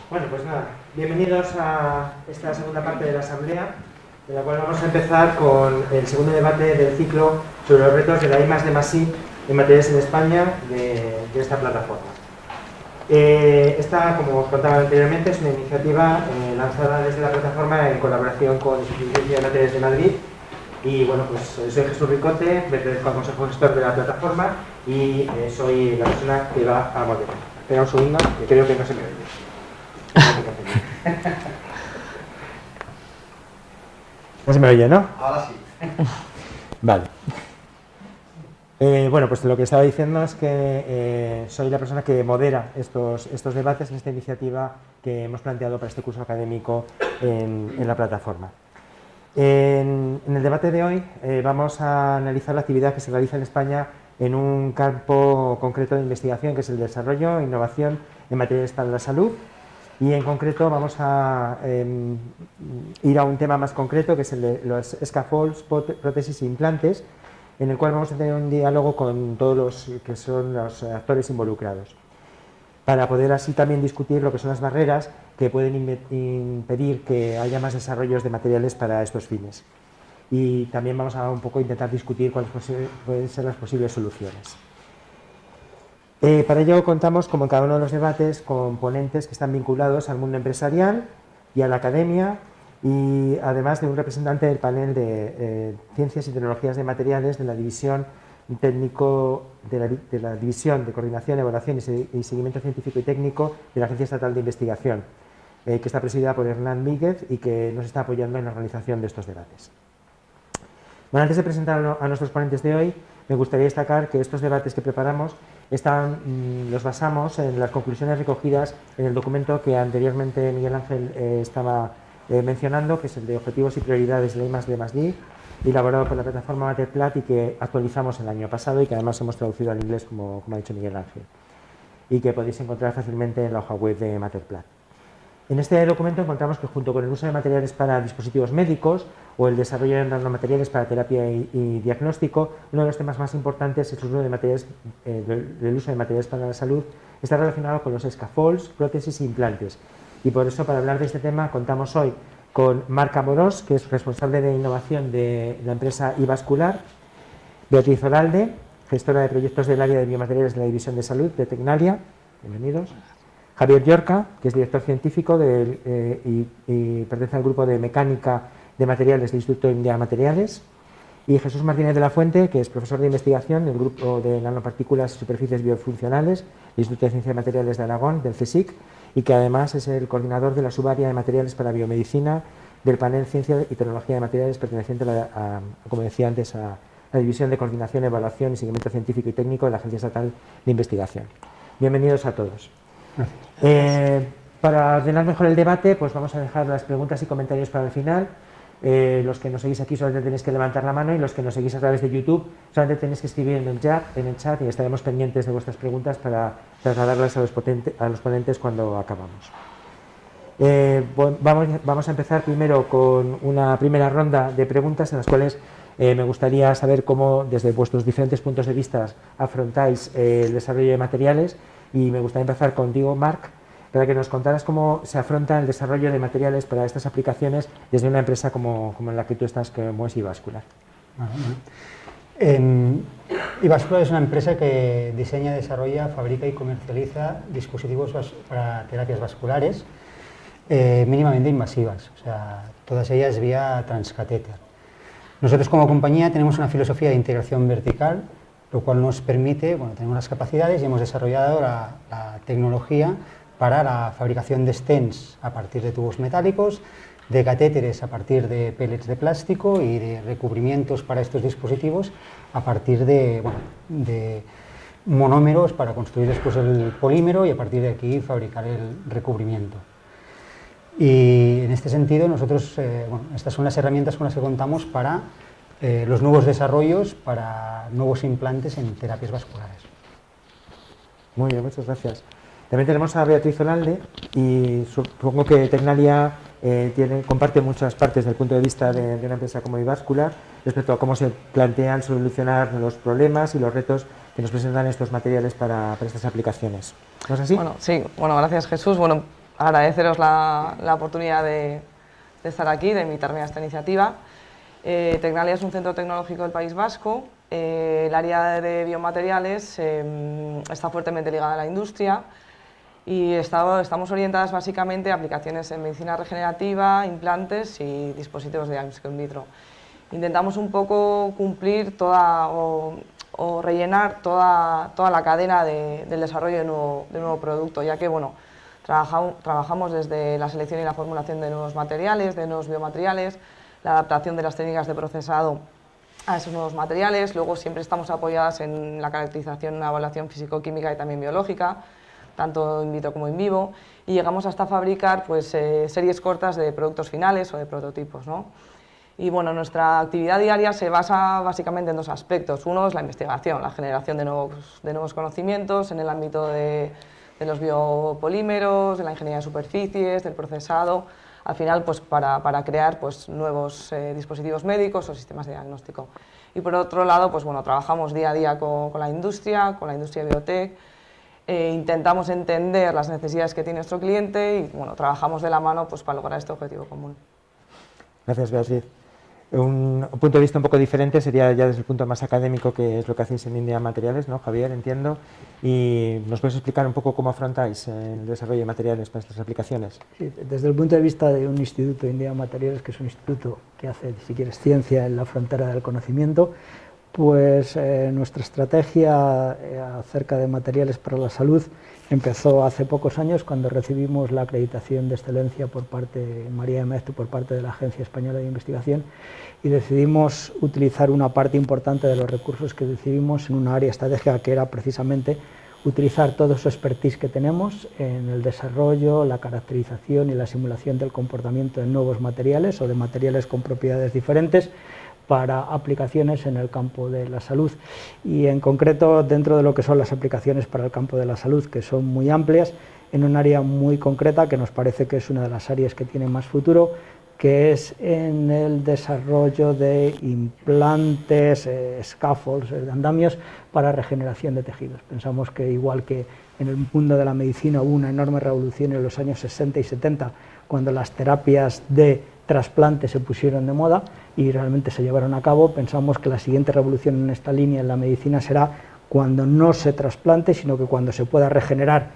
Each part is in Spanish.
Bueno, pues nada, bienvenidos a esta segunda parte de la asamblea, en la cual vamos a empezar con el segundo debate del ciclo sobre los retos de la I+D+I en materiales en España de esta plataforma. Esta, como os contaba anteriormente, es una iniciativa lanzada desde la plataforma en colaboración con el Instituto de Materiales de Madrid. Y bueno, pues soy Jesús Ricote, pertenezco al Consejo Gestor de la plataforma y soy la persona que va a moderar. Espera un segundo, que creo que no se me oye. No se me oye, ¿no? Ahora sí. Vale. Bueno, pues lo que estaba diciendo es que soy la persona que modera estos debates en esta iniciativa que hemos planteado para este curso académico en la plataforma. En el debate de hoy vamos a analizar la actividad que se realiza en España en un campo concreto de investigación, que es el desarrollo e innovación en materiales para la salud. Y en concreto vamos a ir a un tema más concreto, que es el de los scaffolds, prótesis e implantes, en el cual vamos a tener un diálogo con todos los que son los actores involucrados, para poder así también discutir lo que son las barreras que pueden impedir que haya más desarrollos de materiales para estos fines. Y también vamos a un poco intentar discutir cuáles pueden ser las posibles soluciones. Para ello contamos, como en cada uno de los debates, con ponentes que están vinculados al mundo empresarial y a la academia, y además de un representante del panel de Ciencias y Tecnologías de Materiales de la División Técnico de la División de Coordinación, Evaluación y Seguimiento Científico y Técnico de la Agencia Estatal de Investigación, que está presidida por Hernán Míguez y que nos está apoyando en la organización de estos debates. Bueno, antes de presentar a nuestros ponentes de hoy, me gustaría destacar que estos debates que preparamos los basamos en las conclusiones recogidas en el documento que anteriormente Miguel Ángel estaba mencionando, que es el de Objetivos y Prioridades de la I+D+I, elaborado por la plataforma Materplat y que actualizamos el año pasado y que además hemos traducido al inglés, como ha dicho Miguel Ángel, y que podéis encontrar fácilmente en la hoja web de Materplat. En este documento encontramos que junto con el uso de materiales para dispositivos médicos o el desarrollo de nanomateriales para terapia y diagnóstico, uno de los temas más importantes es el uso de materiales, el uso de materiales para la salud. Está relacionado con los scaffolds, prótesis e implantes. Y por eso, para hablar de este tema, contamos hoy con Marc Amorós, que es responsable de innovación de la empresa iVascular, Beatriz Oralde, gestora de proyectos del área de biomateriales de la División de Salud de Tecnalia. Bienvenidos. Javier Llorca, que es director científico y pertenece al grupo de mecánica de materiales del Instituto India Materiales, y Jesús Martínez de la Fuente, que es profesor de investigación del grupo de nanopartículas y superficies biofuncionales del Instituto de Ciencia de Materiales de Aragón, del CSIC, y que además es el coordinador de la subárea de materiales para biomedicina del panel Ciencia y Tecnología de Materiales perteneciente como decía antes, a la División de Coordinación, Evaluación y Seguimiento Científico y Técnico de la Agencia Estatal de Investigación. Bienvenidos a todos. Para ordenar mejor el debate, pues vamos a dejar las preguntas y comentarios para el final. Los que nos seguís aquí solamente tenéis que levantar la mano, y los que nos seguís a través de YouTube solamente tenéis que escribir en el chat y estaremos pendientes de vuestras preguntas para trasladarlas a los ponentes cuando acabamos. Vamos a empezar primero con una primera ronda de preguntas en las cuales me gustaría saber cómo, desde vuestros diferentes puntos de vista, afrontáis el desarrollo de materiales, y me gustaría empezar contigo, Marc, para que nos contaras cómo se afronta el desarrollo de materiales para estas aplicaciones desde una empresa como en la que tú estás, como es iVascular. iVascular es una empresa que diseña, desarrolla, fabrica y comercializa dispositivos para terapias vasculares mínimamente invasivas, o sea, todas ellas vía transcatéter. Nosotros como compañía tenemos una filosofía de integración vertical, lo cual nos permite, bueno, tenemos las capacidades y hemos desarrollado la tecnología para la fabricación de stents a partir de tubos metálicos, de catéteres a partir de pellets de plástico y de recubrimientos para estos dispositivos a partir de monómeros para construir después el polímero y a partir de aquí fabricar el recubrimiento. Y en este sentido nosotros, estas son las herramientas con las que contamos para los nuevos desarrollos para nuevos implantes en terapias vasculares. Muy bien, muchas gracias. También tenemos a Beatriz Oralde, y supongo que Tecnalia comparte muchas partes del punto de vista de una empresa como iVascular respecto a cómo se plantean solucionar los problemas y los retos que nos presentan estos materiales para estas aplicaciones. ¿No es así? Bueno, sí, gracias Jesús. Bueno, agradeceros la oportunidad de estar aquí, de invitarme a esta iniciativa. Tecnalia es un centro tecnológico del País Vasco. El área de biomateriales está fuertemente ligada a la industria y estamos orientadas básicamente a aplicaciones en medicina regenerativa, implantes y dispositivos de diagnóstico in vitro. Intentamos un poco cumplir o rellenar toda la cadena del desarrollo de nuevo producto, ya que bueno, trabajamos desde la selección y la formulación de nuevos materiales, de nuevos biomateriales, la adaptación de las técnicas de procesado a esos nuevos materiales. Luego siempre estamos apoyadas en la caracterización, una evaluación físico-química y también biológica, tanto in vitro como in vivo, y llegamos hasta fabricar pues, series cortas de productos finales o de prototipos, ¿no? Y bueno, nuestra actividad diaria se basa básicamente en dos aspectos. Uno es la investigación, la generación de nuevos conocimientos en el ámbito de los biopolímeros, de la ingeniería de superficies, del procesado, al final pues para crear pues, nuevos dispositivos médicos o sistemas de diagnóstico. Y por otro lado, pues bueno, trabajamos día a día con la industria biotech, intentamos entender las necesidades que tiene nuestro cliente y bueno, trabajamos de la mano pues, para lograr este objetivo común. Gracias, Beatriz. Un punto de vista un poco diferente sería ya desde el punto más académico, que es lo que hacéis en India Materiales, ¿no, Javier? Entiendo. ¿Y nos puedes explicar un poco cómo afrontáis el desarrollo de materiales para estas aplicaciones? Sí, desde el punto de vista de un instituto, India Materiales, que es un instituto que hace, si quieres, ciencia en la frontera del conocimiento, pues nuestra estrategia acerca de materiales para la salud empezó hace pocos años cuando recibimos la acreditación de excelencia por parte, María Emesto, por parte de la Agencia Española de Investigación, y decidimos utilizar una parte importante de los recursos que decidimos en una área estratégica que era precisamente utilizar todo su expertise que tenemos en el desarrollo, la caracterización y la simulación del comportamiento de nuevos materiales o de materiales con propiedades diferentes para aplicaciones en el campo de la salud, y en concreto dentro de lo que son las aplicaciones para el campo de la salud, que son muy amplias, en un área muy concreta que nos parece que es una de las áreas que tiene más futuro, que es en el desarrollo de implantes, scaffolds, de andamios para regeneración de tejidos. Pensamos que igual que en el mundo de la medicina hubo una enorme revolución en los años 60 y 70, cuando las terapias de trasplante se pusieron de moda y realmente se llevaron a cabo, pensamos que la siguiente revolución en esta línea en la medicina será cuando no se trasplante, sino que cuando se pueda regenerar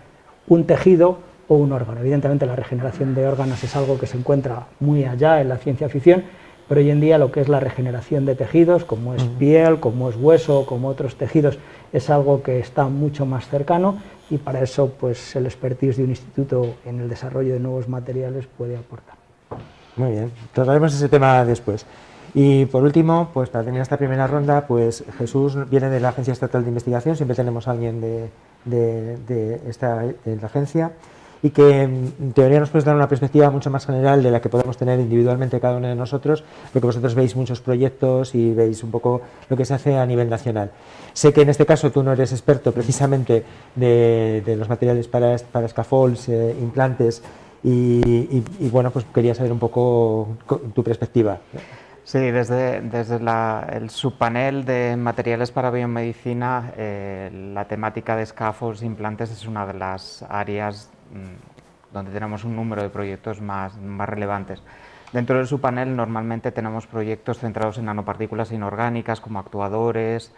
un tejido o un órgano. Evidentemente la regeneración de órganos es algo que se encuentra muy allá en la ciencia ficción, pero hoy en día lo que es la regeneración de tejidos, como es piel, como es hueso, como otros tejidos, es algo que está mucho más cercano, y para eso pues el expertise de un instituto en el desarrollo de nuevos materiales puede aportar. Muy bien, trataremos ese tema después. Y por último, pues para terminar esta primera ronda, pues Jesús viene de la Agencia Estatal de Investigación, siempre tenemos a alguien de la agencia, y que en teoría nos puede dar una perspectiva mucho más general de la que podemos tener individualmente cada uno de nosotros, porque vosotros veis muchos proyectos y veis un poco lo que se hace a nivel nacional. Sé que en este caso tú no eres experto precisamente de los materiales para scaffolds, implantes, y bueno, pues quería saber un poco tu perspectiva. Sí, desde el subpanel de materiales para biomedicina, la temática de scaffolds e implantes es una de las áreas donde tenemos un número de proyectos más relevantes. Dentro del subpanel normalmente tenemos proyectos centrados en nanopartículas inorgánicas como actuadores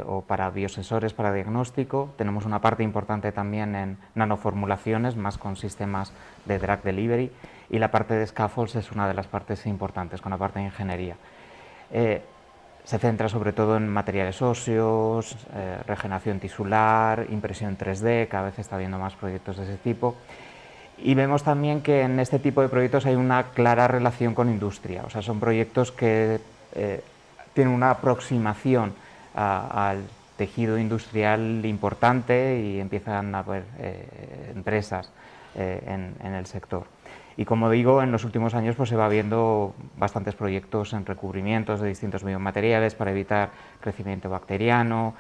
o para biosensores para diagnóstico. Tenemos una parte importante también en nanoformulaciones, más con sistemas de drug delivery, y la parte de scaffolds es una de las partes importantes, con la parte de ingeniería. Se centra sobre todo en materiales óseos, regeneración tisular, impresión 3D, cada vez está habiendo más proyectos de ese tipo. Y vemos también que en este tipo de proyectos hay una clara relación con industria, o sea, son proyectos que tienen una aproximación al tejido industrial importante y empiezan a haber empresas en el sector. Y como digo, en los últimos años pues se va viendo bastantes proyectos en recubrimientos de distintos biomateriales para evitar crecimiento bacteriano,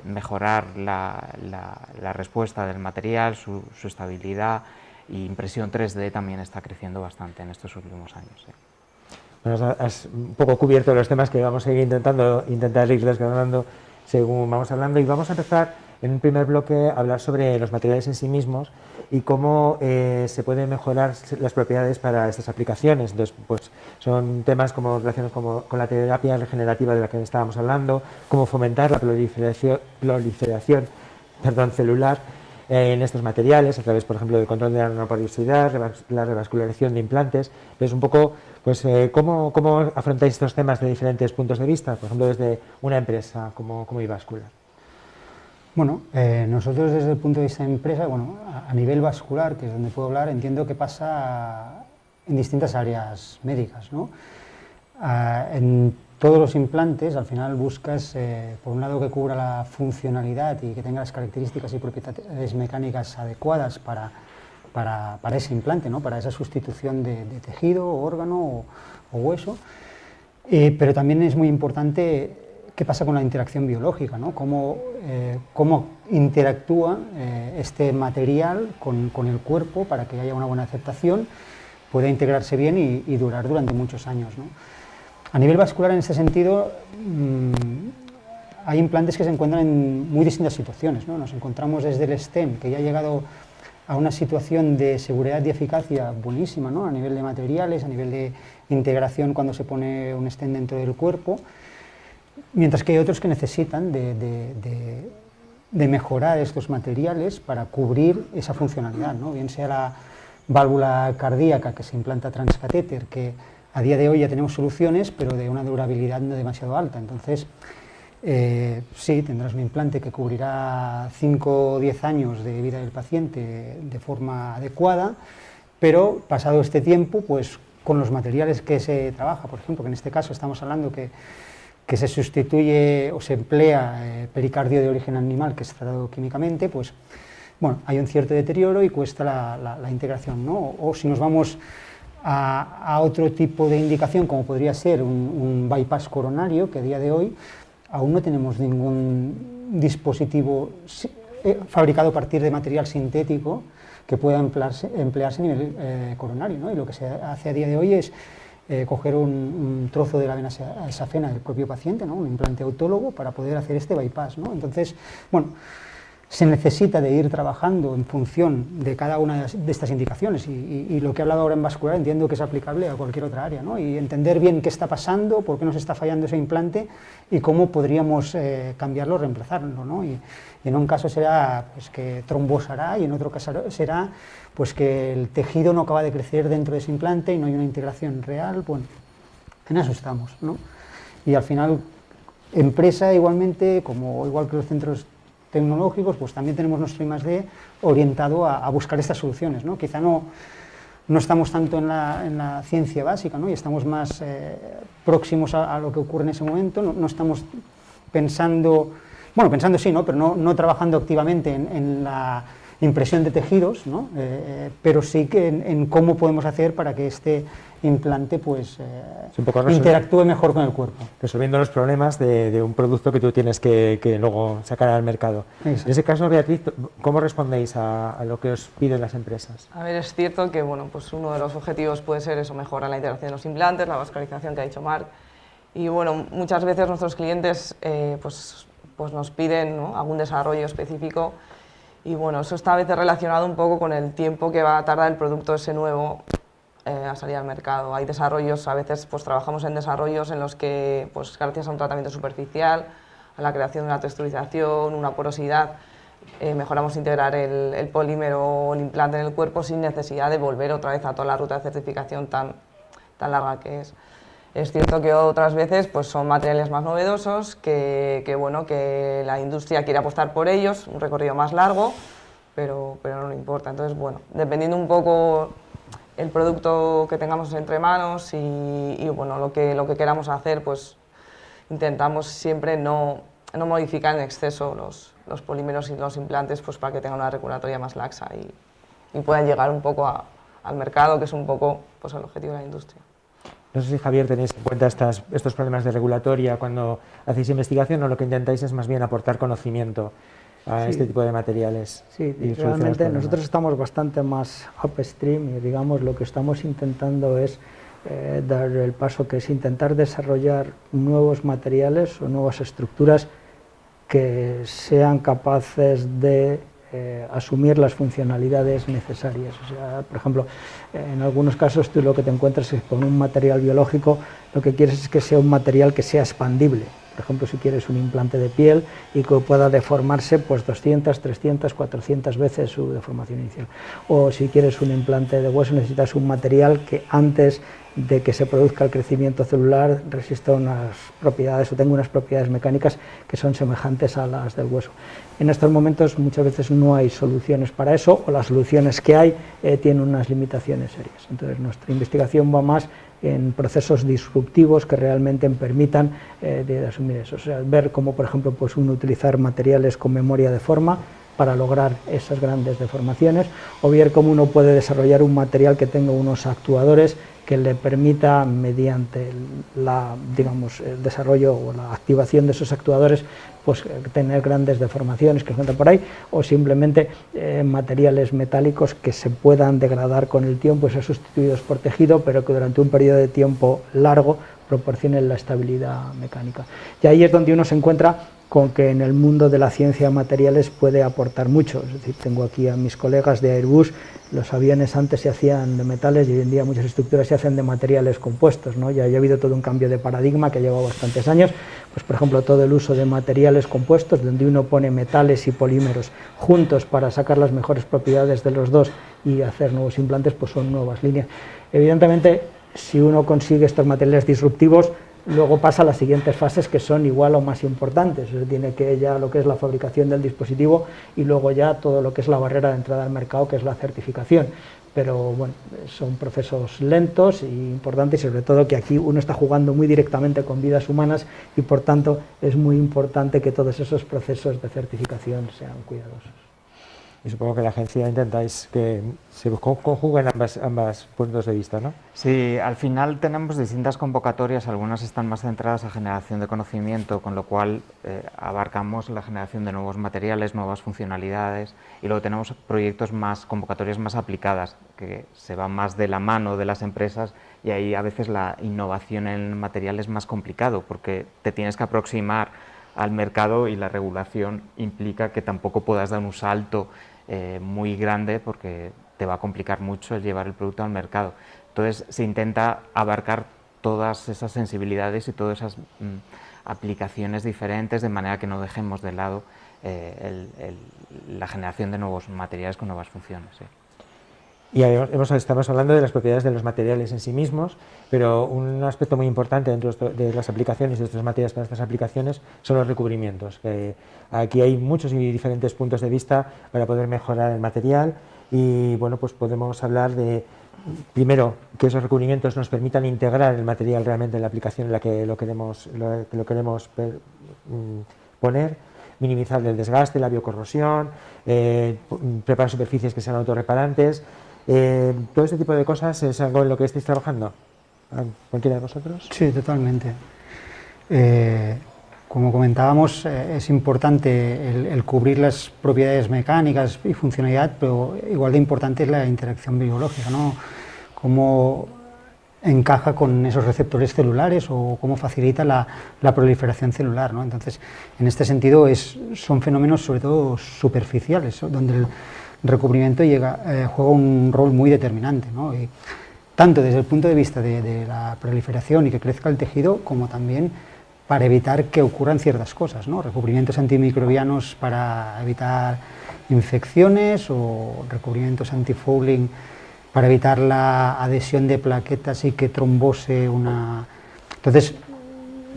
mejorar la respuesta del material, su estabilidad, y impresión 3D también está creciendo bastante en estos últimos años. Bueno, has un poco cubierto los temas que vamos a ir intentar ir desgranando según vamos hablando, y vamos a empezar en un primer bloque hablar sobre los materiales en sí mismos y cómo se pueden mejorar las propiedades para estas aplicaciones. Entonces, pues, son temas como relacionados con la terapia regenerativa de la que estábamos hablando, cómo fomentar la proliferación celular en estos materiales, a través, por ejemplo, del control de la nanoporosidad, la revascularización de implantes. Entonces, un poco, pues, ¿cómo afrontáis estos temas de diferentes puntos de vista? Por ejemplo, desde una empresa como iVascular. Bueno, nosotros desde el punto de vista de empresa, bueno, a nivel vascular, que es donde puedo hablar, entiendo que pasa en distintas áreas médicas, ¿no? En todos los implantes, al final buscas, por un lado, que cubra la funcionalidad y que tenga las características y propiedades mecánicas adecuadas para ese implante, ¿no? Para esa sustitución de tejido, órgano o hueso, pero también es muy importante qué pasa con la interacción biológica, ¿no? Cómo interactúa este material con el cuerpo para que haya una buena aceptación, pueda integrarse bien y durar durante muchos años, ¿no? A nivel vascular, en este sentido, hay implantes que se encuentran en muy distintas situaciones, ¿no? Nos encontramos desde el stent, que ya ha llegado a una situación de seguridad y eficacia buenísima, ¿no? A nivel de materiales, a nivel de integración cuando se pone un stent dentro del cuerpo, mientras que hay otros que necesitan de mejorar estos materiales para cubrir esa funcionalidad, ¿no? Bien sea la válvula cardíaca que se implanta transcatéter, que a día de hoy ya tenemos soluciones, pero de una durabilidad no demasiado alta. Entonces, sí, tendrás un implante que cubrirá 5 o 10 años de vida del paciente de forma adecuada, pero pasado este tiempo, pues con los materiales que se trabaja, por ejemplo, que en este caso estamos hablando que se sustituye o se emplea pericardio de origen animal que es tratado químicamente, pues bueno, hay un cierto deterioro y cuesta la integración, ¿no? O si nos vamos a otro tipo de indicación, como podría ser un bypass coronario, que a día de hoy aún no tenemos ningún dispositivo fabricado a partir de material sintético que pueda emplearse a nivel coronario, ¿no? Y lo que se hace a día de hoy es coger un trozo de la vena safena del propio paciente, ¿no? Un implante autólogo para poder hacer este bypass, ¿no? Entonces, bueno, se necesita de ir trabajando en función de cada una de estas indicaciones y lo que he hablado ahora en vascular entiendo que es aplicable a cualquier otra área, ¿no? Y entender bien qué está pasando, por qué nos está fallando ese implante y cómo podríamos cambiarlo o reemplazarlo, ¿no? Y en un caso será pues, que trombosará y en otro caso será pues, que el tejido no acaba de crecer dentro de ese implante y no hay una integración real. Bueno, en eso estamos, ¿no? Y al final, empresa igualmente, igual que los centros tecnológicos, pues también tenemos nuestro I+D orientado a buscar estas soluciones, ¿no? Quizá no estamos tanto en la ciencia básica, ¿no? Y estamos más próximos a lo que ocurre en ese momento, no estamos pensando, bueno, pensando sí, ¿no? Pero no trabajando activamente en la impresión de tejidos, ¿no? Pero sí que en cómo podemos hacer para que este implante pues, interactúe mejor con el cuerpo. Resolviendo los problemas de un producto que tú tienes que luego sacar al mercado. Exacto. En ese caso, Beatriz, ¿cómo respondéis a lo que os piden las empresas? A ver, es cierto que bueno, pues uno de los objetivos puede ser eso, mejorar la integración de los implantes, la vascularización que ha dicho Marc, y bueno, muchas veces nuestros clientes pues nos piden, ¿no? Algún desarrollo específico y bueno, eso está a veces relacionado un poco con el tiempo que va a tardar el producto ese nuevo a salir al mercado. Hay desarrollos, a veces pues trabajamos en desarrollos en los que pues gracias a un tratamiento superficial, a la creación de una texturización, una porosidad, mejoramos integrar el polímero o el implante en el cuerpo sin necesidad de volver otra vez a toda la ruta de certificación tan larga que es. Es cierto que otras veces pues, son materiales más novedosos, que la industria quiere apostar por ellos, un recorrido más largo, pero no le importa. Entonces, bueno, dependiendo un poco el producto que tengamos entre manos y bueno, lo que queramos hacer, pues intentamos siempre no modificar en exceso los polímeros y los implantes pues, para que tengan una regulatoria más laxa y puedan llegar un poco al mercado, que es un poco pues, el objetivo de la industria. No sé si, Javier, tenéis en cuenta estos problemas de regulatoria cuando hacéis investigación o lo que intentáis es más bien aportar conocimiento a este tipo de materiales. Sí, realmente nosotros estamos bastante más upstream y digamos lo que estamos intentando es dar el paso que es intentar desarrollar nuevos materiales o nuevas estructuras que sean capaces de asumir las funcionalidades necesarias. O sea, por ejemplo, en algunos casos tú lo que te encuentras es que con un material biológico lo que quieres es que sea un material que sea expandible. Por ejemplo, si quieres un implante de piel y que pueda deformarse pues 200, 300, 400 veces su deformación inicial. O si quieres un implante de hueso necesitas un material que antes de que se produzca el crecimiento celular resista unas propiedades o tenga unas propiedades mecánicas que son semejantes a las del hueso. En estos momentos muchas veces no hay soluciones para eso, o las soluciones que hay tienen unas limitaciones serias. Entonces nuestra investigación va más en procesos disruptivos que realmente permitan de asumir eso. O sea, ver cómo, por ejemplo, pues uno utilizar materiales con memoria de forma para lograr esas grandes deformaciones, o ver cómo uno puede desarrollar un material que tenga unos actuadores que le permita, mediante el desarrollo o la activación de esos actuadores, pues tener grandes deformaciones que se encuentran por ahí, o simplemente materiales metálicos que se puedan degradar con el tiempo y ser sustituidos por tejido, pero que durante un periodo de tiempo largo proporcionen la estabilidad mecánica. Y ahí es donde uno se encuentra con que en el mundo de la ciencia de materiales puede aportar mucho. Es decir, tengo aquí a mis colegas de Airbus, los aviones antes se hacían de metales y hoy en día muchas estructuras se hacen de materiales compuestos, ¿no? Ya ha habido todo un cambio de paradigma que ha llevado bastantes años, pues por ejemplo todo el uso de materiales compuestos, donde uno pone metales y polímeros juntos para sacar las mejores propiedades de los dos y hacer nuevos implantes, pues son nuevas líneas. Evidentemente, si uno consigue estos materiales disruptivos, luego pasa a las siguientes fases que son igual o más importantes. Tiene que ya lo que es la fabricación del dispositivo y luego ya todo lo que es la barrera de entrada al mercado, que es la certificación. Pero bueno, son procesos lentos e importantes, y sobre todo que aquí uno está jugando muy directamente con vidas humanas y por tanto es muy importante que todos esos procesos de certificación sean cuidadosos. Y supongo que la agencia intentáis que se conjuguen ambos puntos de vista, ¿no? Sí, al final tenemos distintas convocatorias, algunas están más centradas a generación de conocimiento, con lo cual abarcamos la generación de nuevos materiales, nuevas funcionalidades, y luego tenemos proyectos más, convocatorias más aplicadas, que se van más de la mano de las empresas, y ahí a veces la innovación en material es más complicado, porque te tienes que aproximar al mercado y la regulación implica que tampoco puedas dar un salto muy grande, porque te va a complicar mucho el llevar el producto al mercado. Entonces se intenta abarcar todas esas sensibilidades y todas esas aplicaciones diferentes, de manera que no dejemos de lado la generación de nuevos materiales con nuevas funciones. Sí. Y estamos hablando de las propiedades de los materiales en sí mismos, pero un aspecto muy importante dentro de las aplicaciones, de estos materiales para estas aplicaciones, son los recubrimientos. Aquí hay muchos y diferentes puntos de vista para poder mejorar el material, y bueno, pues podemos hablar de, primero, que esos recubrimientos nos permitan integrar el material realmente en la aplicación en la que lo queremos poner, minimizar el desgaste, la biocorrosión, preparar superficies que sean autorreparantes. ¿Todo este tipo de cosas es algo en lo que estáis trabajando? ¿Cualquiera de vosotros? Sí, totalmente. Como comentábamos, es importante el cubrir las propiedades mecánicas y funcionalidad, pero igual de importante es la interacción biológica, ¿no? Cómo encaja con esos receptores celulares o cómo facilita la proliferación celular, ¿no? Entonces, en este sentido, son fenómenos sobre todo superficiales, ¿no? Donde el recubrimiento juega un rol muy determinante, ¿no? Y tanto desde el punto de vista de la proliferación y que crezca el tejido, como también para evitar que ocurran ciertas cosas, ¿no? Recubrimientos antimicrobianos para evitar infecciones, o recubrimientos antifouling para evitar la adhesión de plaquetas y que trombose una... Entonces,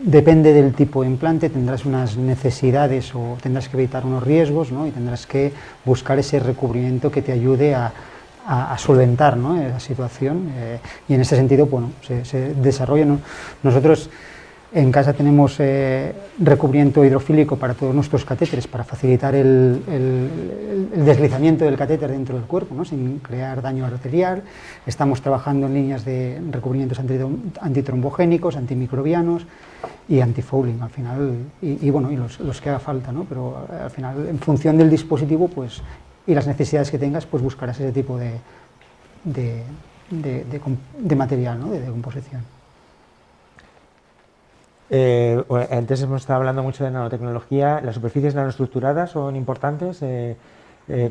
depende del tipo de implante, tendrás unas necesidades o tendrás que evitar unos riesgos, ¿no? Y tendrás que buscar ese recubrimiento que te ayude a solventar, ¿no? Esa situación, y en ese sentido, bueno, se desarrolla, ¿no? Nosotros en casa tenemos recubrimiento hidrofílico para todos nuestros catéteres, para facilitar el deslizamiento del catéter dentro del cuerpo, ¿no? Sin crear daño arterial. Estamos trabajando en líneas de recubrimientos antitrombogénicos, antimicrobianos y antifouling al final, y bueno, y los que haga falta, ¿no? Pero al final, en función del dispositivo, pues, y las necesidades que tengas, pues buscarás ese tipo de material, ¿no? De composición. Antes hemos estado hablando mucho de nanotecnología. ¿Las superficies nanoestructuradas son importantes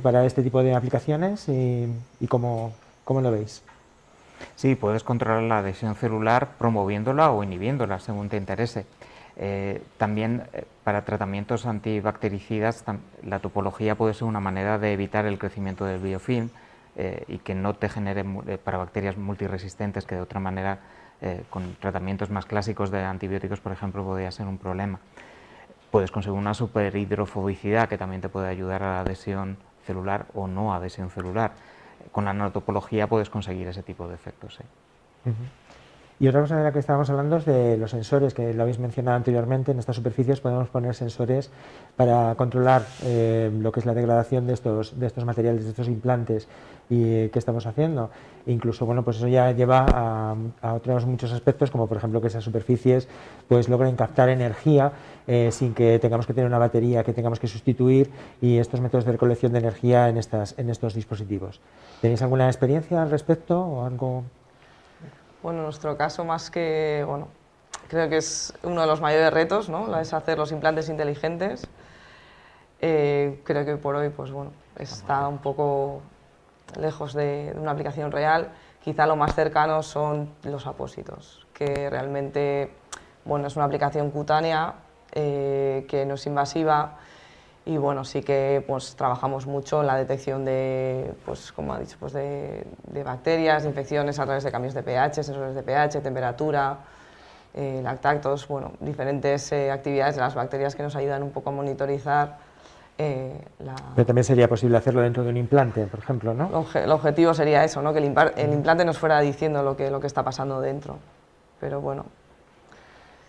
para este tipo de aplicaciones y cómo lo veis? Sí, puedes controlar la adhesión celular promoviéndola o inhibiéndola según te interese. También para tratamientos antibactericidas la topología puede ser una manera de evitar el crecimiento del biofilm y que no te genere para bacterias multiresistentes, que de otra manera con tratamientos más clásicos de antibióticos, por ejemplo, podría ser un problema. Puedes conseguir una superhidrofobicidad que también te puede ayudar a la adhesión celular o no adhesión celular. Con la nanotopología puedes conseguir ese tipo de efectos. ¿Sí? Y otra cosa de la que estábamos hablando es de los sensores, que lo habéis mencionado anteriormente. En estas superficies podemos poner sensores para controlar lo que es la degradación de estos materiales, de estos implantes y qué estamos haciendo. Incluso, bueno, pues eso ya lleva a otros muchos aspectos, como por ejemplo que esas superficies pues logren captar energía sin que tengamos que tener una batería que tengamos que sustituir, y estos métodos de recolección de energía en estos dispositivos. ¿Tenéis alguna experiencia al respecto o algo? Bueno, en nuestro caso, más que, bueno, creo que es uno de los mayores retos, ¿no? Es hacer los implantes inteligentes. Creo que por hoy, pues bueno, está un poco lejos de una aplicación real. Quizá lo más cercano son los apósitos, que realmente, bueno, es una aplicación cutánea que no es invasiva. Y bueno, sí que pues trabajamos mucho en la detección de, pues como ha dicho, pues de bacterias, de infecciones a través de cambios de pH, sensores de pH, temperatura, lactactos, bueno, diferentes actividades de las bacterias que nos ayudan un poco a monitorizar Pero también sería posible hacerlo dentro de un implante, por ejemplo, ¿no? El objetivo sería eso, ¿no? Que el implante nos fuera diciendo lo que está pasando dentro, pero bueno.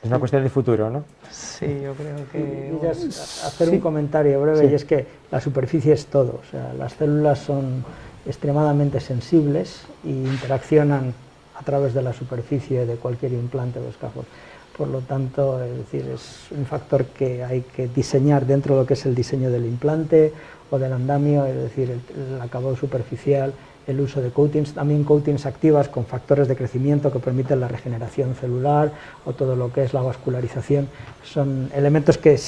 Es una cuestión de futuro, ¿no? Sí, yo creo que... Y hacer un comentario breve, y es que la superficie es todo. O sea, las células son extremadamente sensibles e interaccionan a través de la superficie de cualquier implante o escafo. Por lo tanto, es decir, es un factor que hay que diseñar dentro de lo que es el diseño del implante o del andamio, es decir, el acabado superficial, el uso de coatings, también coatings activas con factores de crecimiento que permiten la regeneración celular o todo lo que es la vascularización. Son elementos que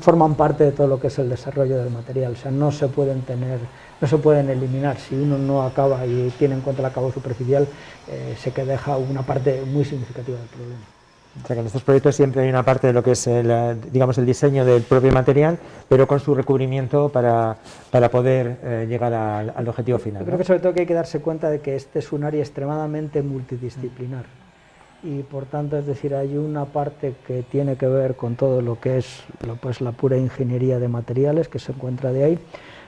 forman parte de todo lo que es el desarrollo del material, o sea, no se pueden eliminar. Si uno no acaba y tiene en cuenta el acabado superficial, se que deja una parte muy significativa del problema. O sea que en estos proyectos siempre hay una parte de lo que es digamos, el diseño del propio material, pero con su recubrimiento para poder llegar al objetivo final. Yo creo que sobre todo que hay que darse cuenta de que este es un área extremadamente multidisciplinar y por tanto, es decir, hay una parte que tiene que ver con todo lo que es la pura ingeniería de materiales que se encuentra de ahí.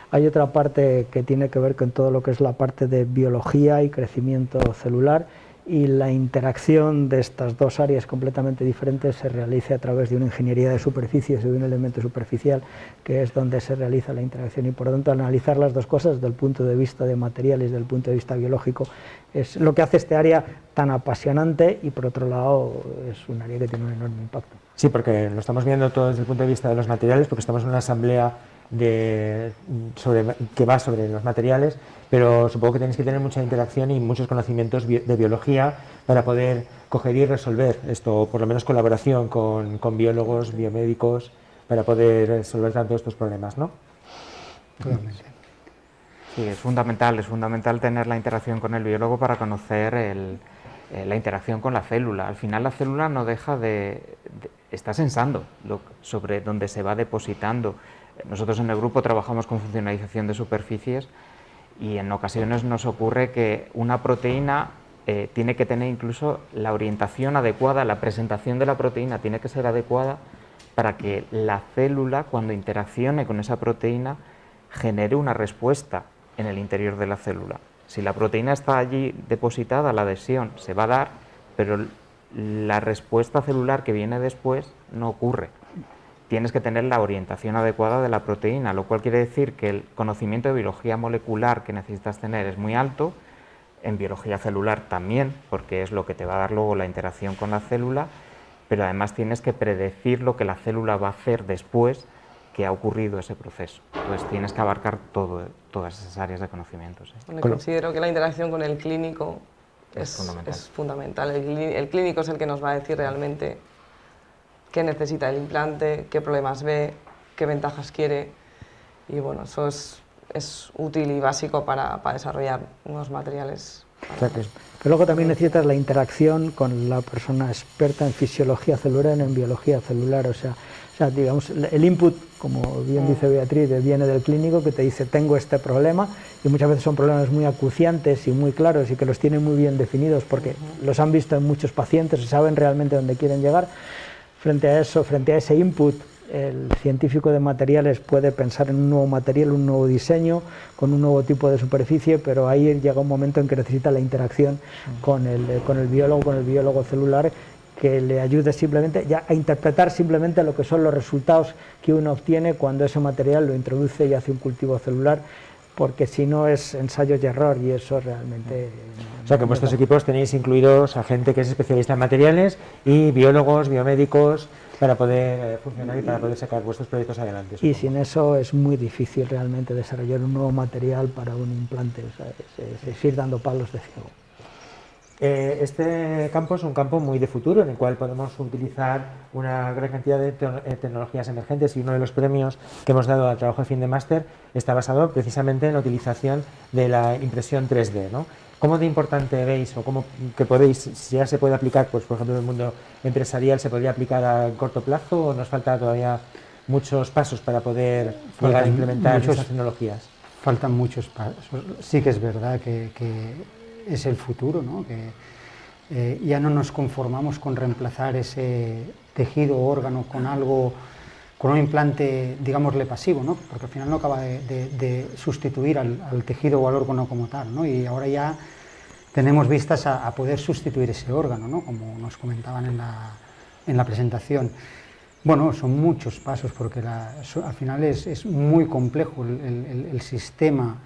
Hay otra parte que tiene que ver con todo lo que es la parte de biología y crecimiento celular, y la interacción de estas dos áreas completamente diferentes se realiza a través de una ingeniería de superficies y de un elemento superficial, que es donde se realiza la interacción, y por lo tanto analizar las dos cosas desde el punto de vista de materiales, desde el punto de vista biológico, es lo que hace este área tan apasionante, y por otro lado es un área que tiene un enorme impacto. Sí, porque lo estamos viendo todo desde el punto de vista de los materiales, porque estamos en una asamblea que va sobre los materiales, pero supongo que tenéis que tener mucha interacción y muchos conocimientos de biología para poder coger y resolver esto, o por lo menos colaboración con biólogos, biomédicos, para poder resolver tanto estos problemas, ¿no? Totalmente. Sí, es fundamental tener la interacción con el biólogo para conocer la interacción con la célula. Al final la célula no deja está sensando sobre dónde se va depositando. Nosotros en el grupo trabajamos con funcionalización de superficies y en ocasiones nos ocurre que una proteína tiene que tener incluso la orientación adecuada, la presentación de la proteína tiene que ser adecuada para que la célula, cuando interaccione con esa proteína, genere una respuesta en el interior de la célula. Si la proteína está allí depositada, la adhesión se va a dar, pero la respuesta celular que viene después no ocurre. Tienes que tener la orientación adecuada de la proteína, lo cual quiere decir que el conocimiento de biología molecular que necesitas tener es muy alto, en biología celular también, porque es lo que te va a dar luego la interacción con la célula, pero además tienes que predecir lo que la célula va a hacer después que ha ocurrido ese proceso. Entonces tienes que abarcar todas esas áreas de conocimientos. Considero que la interacción con el clínico es fundamental. El clínico es el que nos va a decir realmente qué necesita el implante, qué problemas ve, qué ventajas quiere, y bueno, eso es útil y básico para desarrollar unos materiales. Pero luego también necesitas la interacción con la persona experta en fisiología celular y en biología celular, o sea, digamos, el input, como bien dice Beatriz, viene del clínico que te dice tengo este problema, y muchas veces son problemas muy acuciantes y muy claros y que los tienen muy bien definidos porque los han visto en muchos pacientes y saben realmente dónde quieren llegar. Frente a eso, frente a ese input, el científico de materiales puede pensar en un nuevo material, un nuevo diseño, con un nuevo tipo de superficie, pero ahí llega un momento en que necesita la interacción con el biólogo celular, que le ayude simplemente ya a interpretar simplemente lo que son los resultados que uno obtiene cuando ese material lo introduce y hace un cultivo celular, porque si no es ensayo y error, y eso realmente... O sea que en vuestros equipos tenéis incluidos a gente que es especialista en materiales y biólogos, biomédicos, para poder funcionar y para poder sacar vuestros proyectos adelante. Y sin eso es muy difícil realmente desarrollar un nuevo material para un implante, o sea, es ir dando palos de ciego. Este campo es un campo muy de futuro, en el cual podemos utilizar una gran cantidad de tecnologías emergentes, y uno de los premios que hemos dado al trabajo de fin de máster está basado precisamente en la utilización de la impresión 3D, ¿no? ¿Cómo de importante veis o cómo que podéis, si ya se puede aplicar, pues por ejemplo en el mundo empresarial, se podría aplicar a corto plazo, o nos falta todavía muchos pasos para poder llegar a implementar esas tecnologías? Faltan muchos pasos. Sí que es verdad que es el futuro, ¿no? Que ya no nos conformamos con reemplazar ese tejido o órgano con algo, con un implante, digámosle, pasivo, ¿no? Porque al final no acaba de sustituir al tejido o al órgano como tal, ¿no? Y ahora ya tenemos vistas a poder sustituir ese órgano, ¿no? Como nos comentaban en la presentación. Bueno, son muchos pasos porque al final es muy complejo el sistema,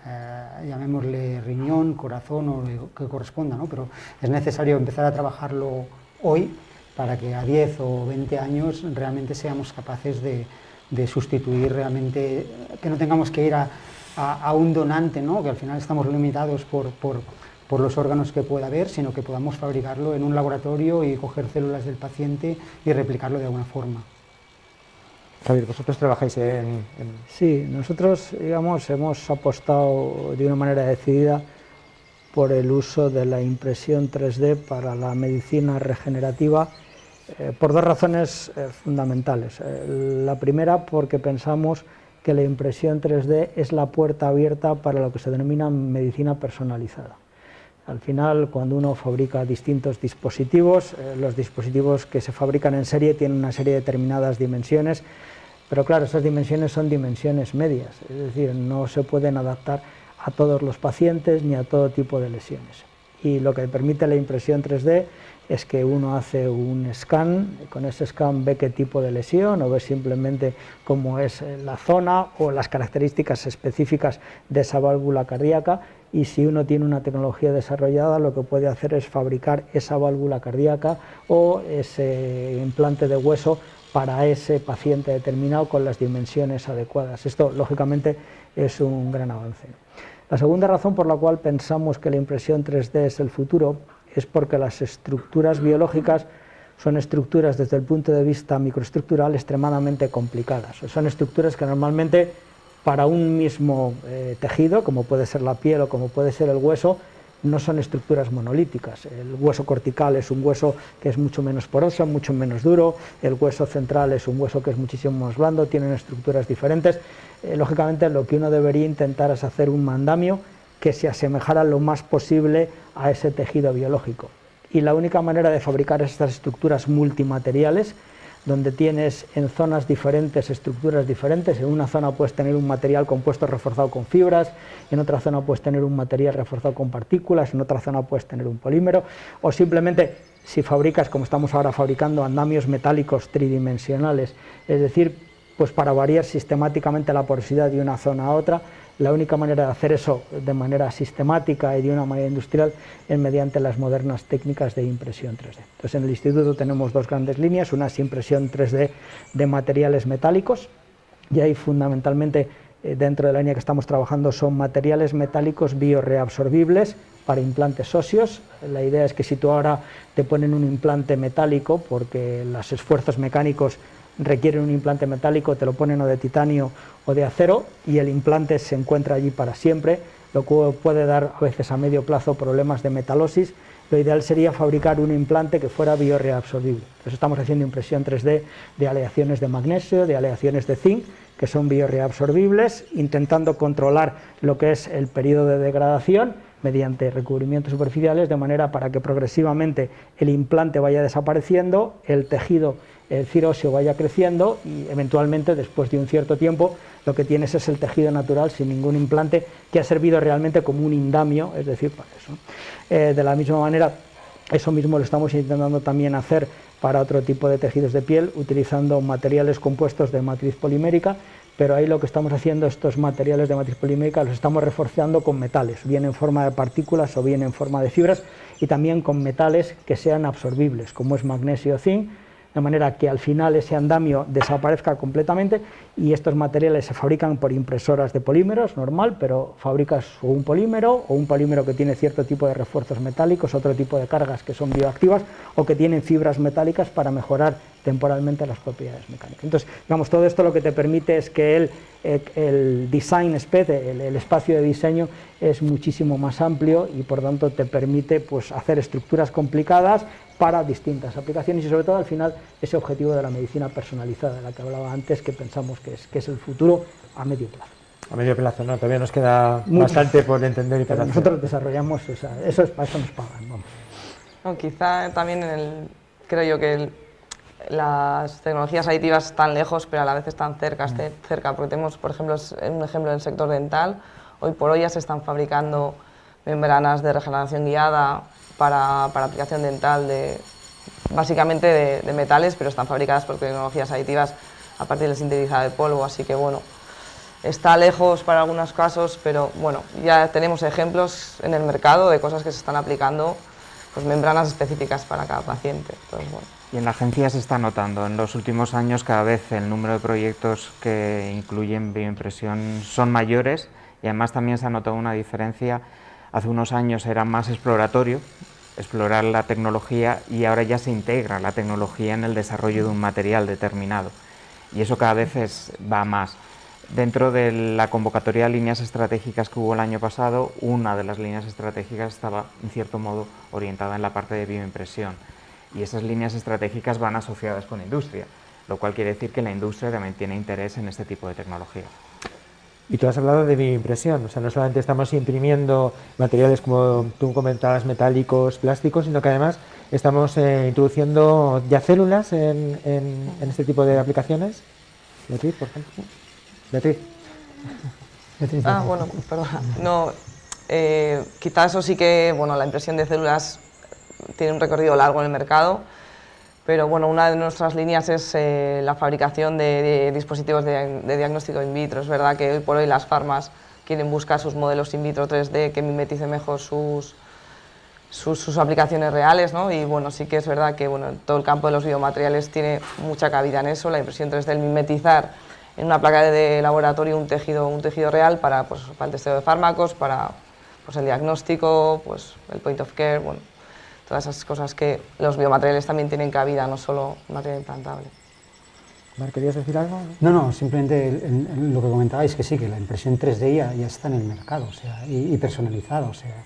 llamémosle riñón, corazón o lo que corresponda, ¿no? Pero es necesario empezar a trabajarlo hoy para que a 10 o 20 años realmente seamos capaces de sustituir realmente, que no tengamos que ir a un donante, ¿no? Que al final estamos limitados por los órganos que pueda haber, sino que podamos fabricarlo en un laboratorio y coger células del paciente y replicarlo de alguna forma. Javier, vosotros trabajáis en... Sí, nosotros, digamos, hemos apostado de una manera decidida por el uso de la impresión 3D para la medicina regenerativa por dos razones fundamentales. La primera, porque pensamos que la impresión 3D es la puerta abierta para lo que se denomina medicina personalizada. Al final, cuando uno fabrica distintos dispositivos, los dispositivos que se fabrican en serie tienen una serie de determinadas dimensiones, pero claro, esas dimensiones son dimensiones medias, es decir, no se pueden adaptar a todos los pacientes ni a todo tipo de lesiones. Y lo que permite la impresión 3D es que uno hace un scan, con ese scan ve qué tipo de lesión o ve simplemente cómo es la zona o las características específicas de esa válvula cardíaca, y si uno tiene una tecnología desarrollada, lo que puede hacer es fabricar esa válvula cardíaca o ese implante de hueso para ese paciente determinado con las dimensiones adecuadas. Esto, lógicamente, es un gran avance. La segunda razón por la cual pensamos que la impresión 3D es el futuro es porque las estructuras biológicas son estructuras desde el punto de vista microestructural extremadamente complicadas. Son estructuras que normalmente para un mismo tejido, como puede ser la piel o como puede ser el hueso, no son estructuras monolíticas. El hueso cortical es un hueso que es mucho menos poroso, mucho menos duro, el hueso central es un hueso que es muchísimo más blando, tienen estructuras diferentes. Lógicamente lo que uno debería intentar es hacer un andamio que se asemejara lo más posible a ese tejido biológico. Y la única manera de fabricar estas estructuras multimateriales, donde tienes en zonas diferentes estructuras diferentes, en una zona puedes tener un material compuesto reforzado con fibras, en otra zona puedes tener un material reforzado con partículas, en otra zona puedes tener un polímero, o simplemente si fabricas, como estamos ahora fabricando, andamios metálicos tridimensionales, es decir, pues para variar sistemáticamente la porosidad de una zona a otra. La única manera de hacer eso de manera sistemática y de una manera industrial es mediante las modernas técnicas de impresión 3D. Entonces, en el instituto tenemos dos grandes líneas, una es impresión 3D de materiales metálicos, y ahí fundamentalmente dentro de la línea que estamos trabajando son materiales metálicos bioreabsorbibles para implantes óseos. La idea es que si tú ahora te ponen un implante metálico, porque los esfuerzos mecánicos requieren un implante metálico, te lo ponen o de titanio o de acero, y el implante se encuentra allí para siempre, lo cual puede dar a veces a medio plazo problemas de metalosis. Lo ideal sería fabricar un implante que fuera biorreabsorbible. Entonces estamos haciendo impresión 3D de aleaciones de magnesio, de aleaciones de zinc, que son biorreabsorbibles, intentando controlar lo que es el periodo de degradación mediante recubrimientos superficiales, de manera para que progresivamente el implante vaya desapareciendo, el tejido, el ciro óseo vaya creciendo, y eventualmente, después de un cierto tiempo, lo que tienes es el tejido natural sin ningún implante, que ha servido realmente como un indamio, es decir, para eso. De la misma manera, eso mismo lo estamos intentando también hacer para otro tipo de tejidos de piel, utilizando materiales compuestos de matriz polimérica, pero ahí lo que estamos haciendo, estos materiales de matriz polimérica, los estamos reforzando con metales, bien en forma de partículas o bien en forma de fibras, y también con metales que sean absorbibles, como es magnesio o zinc, de manera que al final ese andamio desaparezca completamente, y estos materiales se fabrican por impresoras de polímeros, normal, pero fabricas o un polímero que tiene cierto tipo de refuerzos metálicos, otro tipo de cargas que son bioactivas, o que tienen fibras metálicas para mejorar temporalmente las propiedades mecánicas. Entonces, digamos, todo esto lo que te permite es que el design space, el espacio de diseño, es muchísimo más amplio, y por tanto te permite pues hacer estructuras complicadas para distintas aplicaciones, y sobre todo al final ese objetivo de la medicina personalizada de la que hablaba antes, que pensamos que es el futuro a medio plazo. A medio plazo, no, todavía nos queda bastante por entender y por hacer. Nosotros desarrollamos, para eso nos pagan, vamos. No, quizá también creo yo que las tecnologías aditivas están lejos, pero a la vez están cerca, porque tenemos, por ejemplo, un ejemplo en el sector dental. Hoy por hoy ya se están fabricando membranas de regeneración guiada para aplicación dental, básicamente de metales, pero están fabricadas por tecnologías aditivas a partir del sintetizado de polvo, así que bueno, está lejos para algunos casos, pero bueno, ya tenemos ejemplos en el mercado de cosas que se están aplicando, pues membranas específicas para cada paciente. Entonces, bueno. Y en la agencia se está notando, en los últimos años cada vez el número de proyectos que incluyen bioimpresión son mayores, y además también se ha notado una diferencia. Hace unos años era más exploratorio, explorar la tecnología, y ahora ya se integra la tecnología en el desarrollo de un material determinado, y eso cada vez va más. Dentro de la convocatoria de líneas estratégicas que hubo el año pasado, una de las líneas estratégicas estaba en cierto modo orientada en la parte de bioimpresión, y esas líneas estratégicas van asociadas con industria, lo cual quiere decir que la industria también tiene interés en este tipo de tecnología. Y tú has hablado de bioimpresión, o sea, no solamente estamos imprimiendo materiales, como tú comentabas, metálicos, plásticos, sino que además estamos introduciendo ya células en este tipo de aplicaciones. Beatriz, por ejemplo. Beatriz. Bueno, perdona. No, quizás eso sí que, bueno, la impresión de células tiene un recorrido largo en el mercado, pero bueno, una de nuestras líneas es la fabricación de dispositivos de diagnóstico in vitro. Es verdad que hoy por hoy las farmas quieren buscar sus modelos in vitro 3D que mimeticen mejor sus aplicaciones reales, ¿no? Y bueno, sí que es verdad que bueno, todo el campo de los biomateriales tiene mucha cabida en eso, la impresión 3D, el mimetizar en una placa de laboratorio un tejido real para el testeo de fármacos, para pues, el diagnóstico, pues, el point of care, bueno, todas esas cosas que los biomateriales también tienen cabida, no solo material implantable. Mar, ¿querías decir algo? No, simplemente lo que comentabais, que sí, que la impresión 3D ya está en el mercado, o sea, y personalizada, o sea,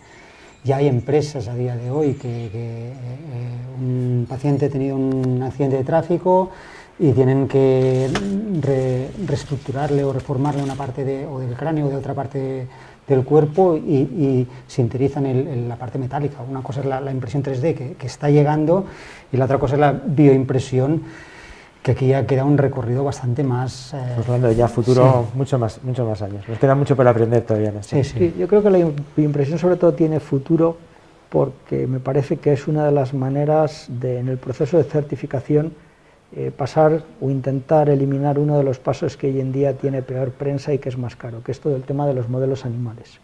ya hay empresas a día de hoy que un paciente ha tenido un accidente de tráfico y tienen que reestructurarle o reformarle una parte o del cráneo o de otra parte del cuerpo y sintetizan la parte metálica. Una cosa es la impresión 3D que está llegando, y la otra cosa es la bioimpresión, que aquí ya queda un recorrido bastante más... Pues hablando ya futuro, sí. mucho más años. Nos queda mucho por aprender todavía en esto. Sí, yo creo que la bioimpresión sobre todo tiene futuro, porque me parece que es una de las maneras en el proceso de certificación, pasar o intentar eliminar uno de los pasos que hoy en día tiene peor prensa y que es más caro, que es todo el tema de los modelos animales.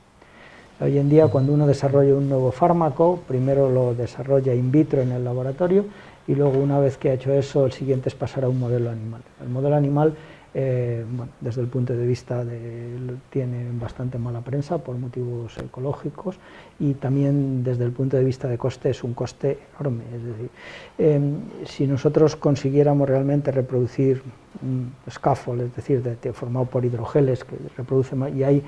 Hoy en día, cuando uno desarrolla un nuevo fármaco, primero lo desarrolla in vitro en el laboratorio, y luego, una vez que ha hecho eso, el siguiente es pasar a un modelo animal. El modelo animal bueno, desde el punto de vista tiene bastante mala prensa por motivos ecológicos, y también desde el punto de vista de coste es un coste enorme. Es decir, si nosotros consiguiéramos realmente reproducir un scaffold, es decir, formado por hidrogeles que reproduce y hay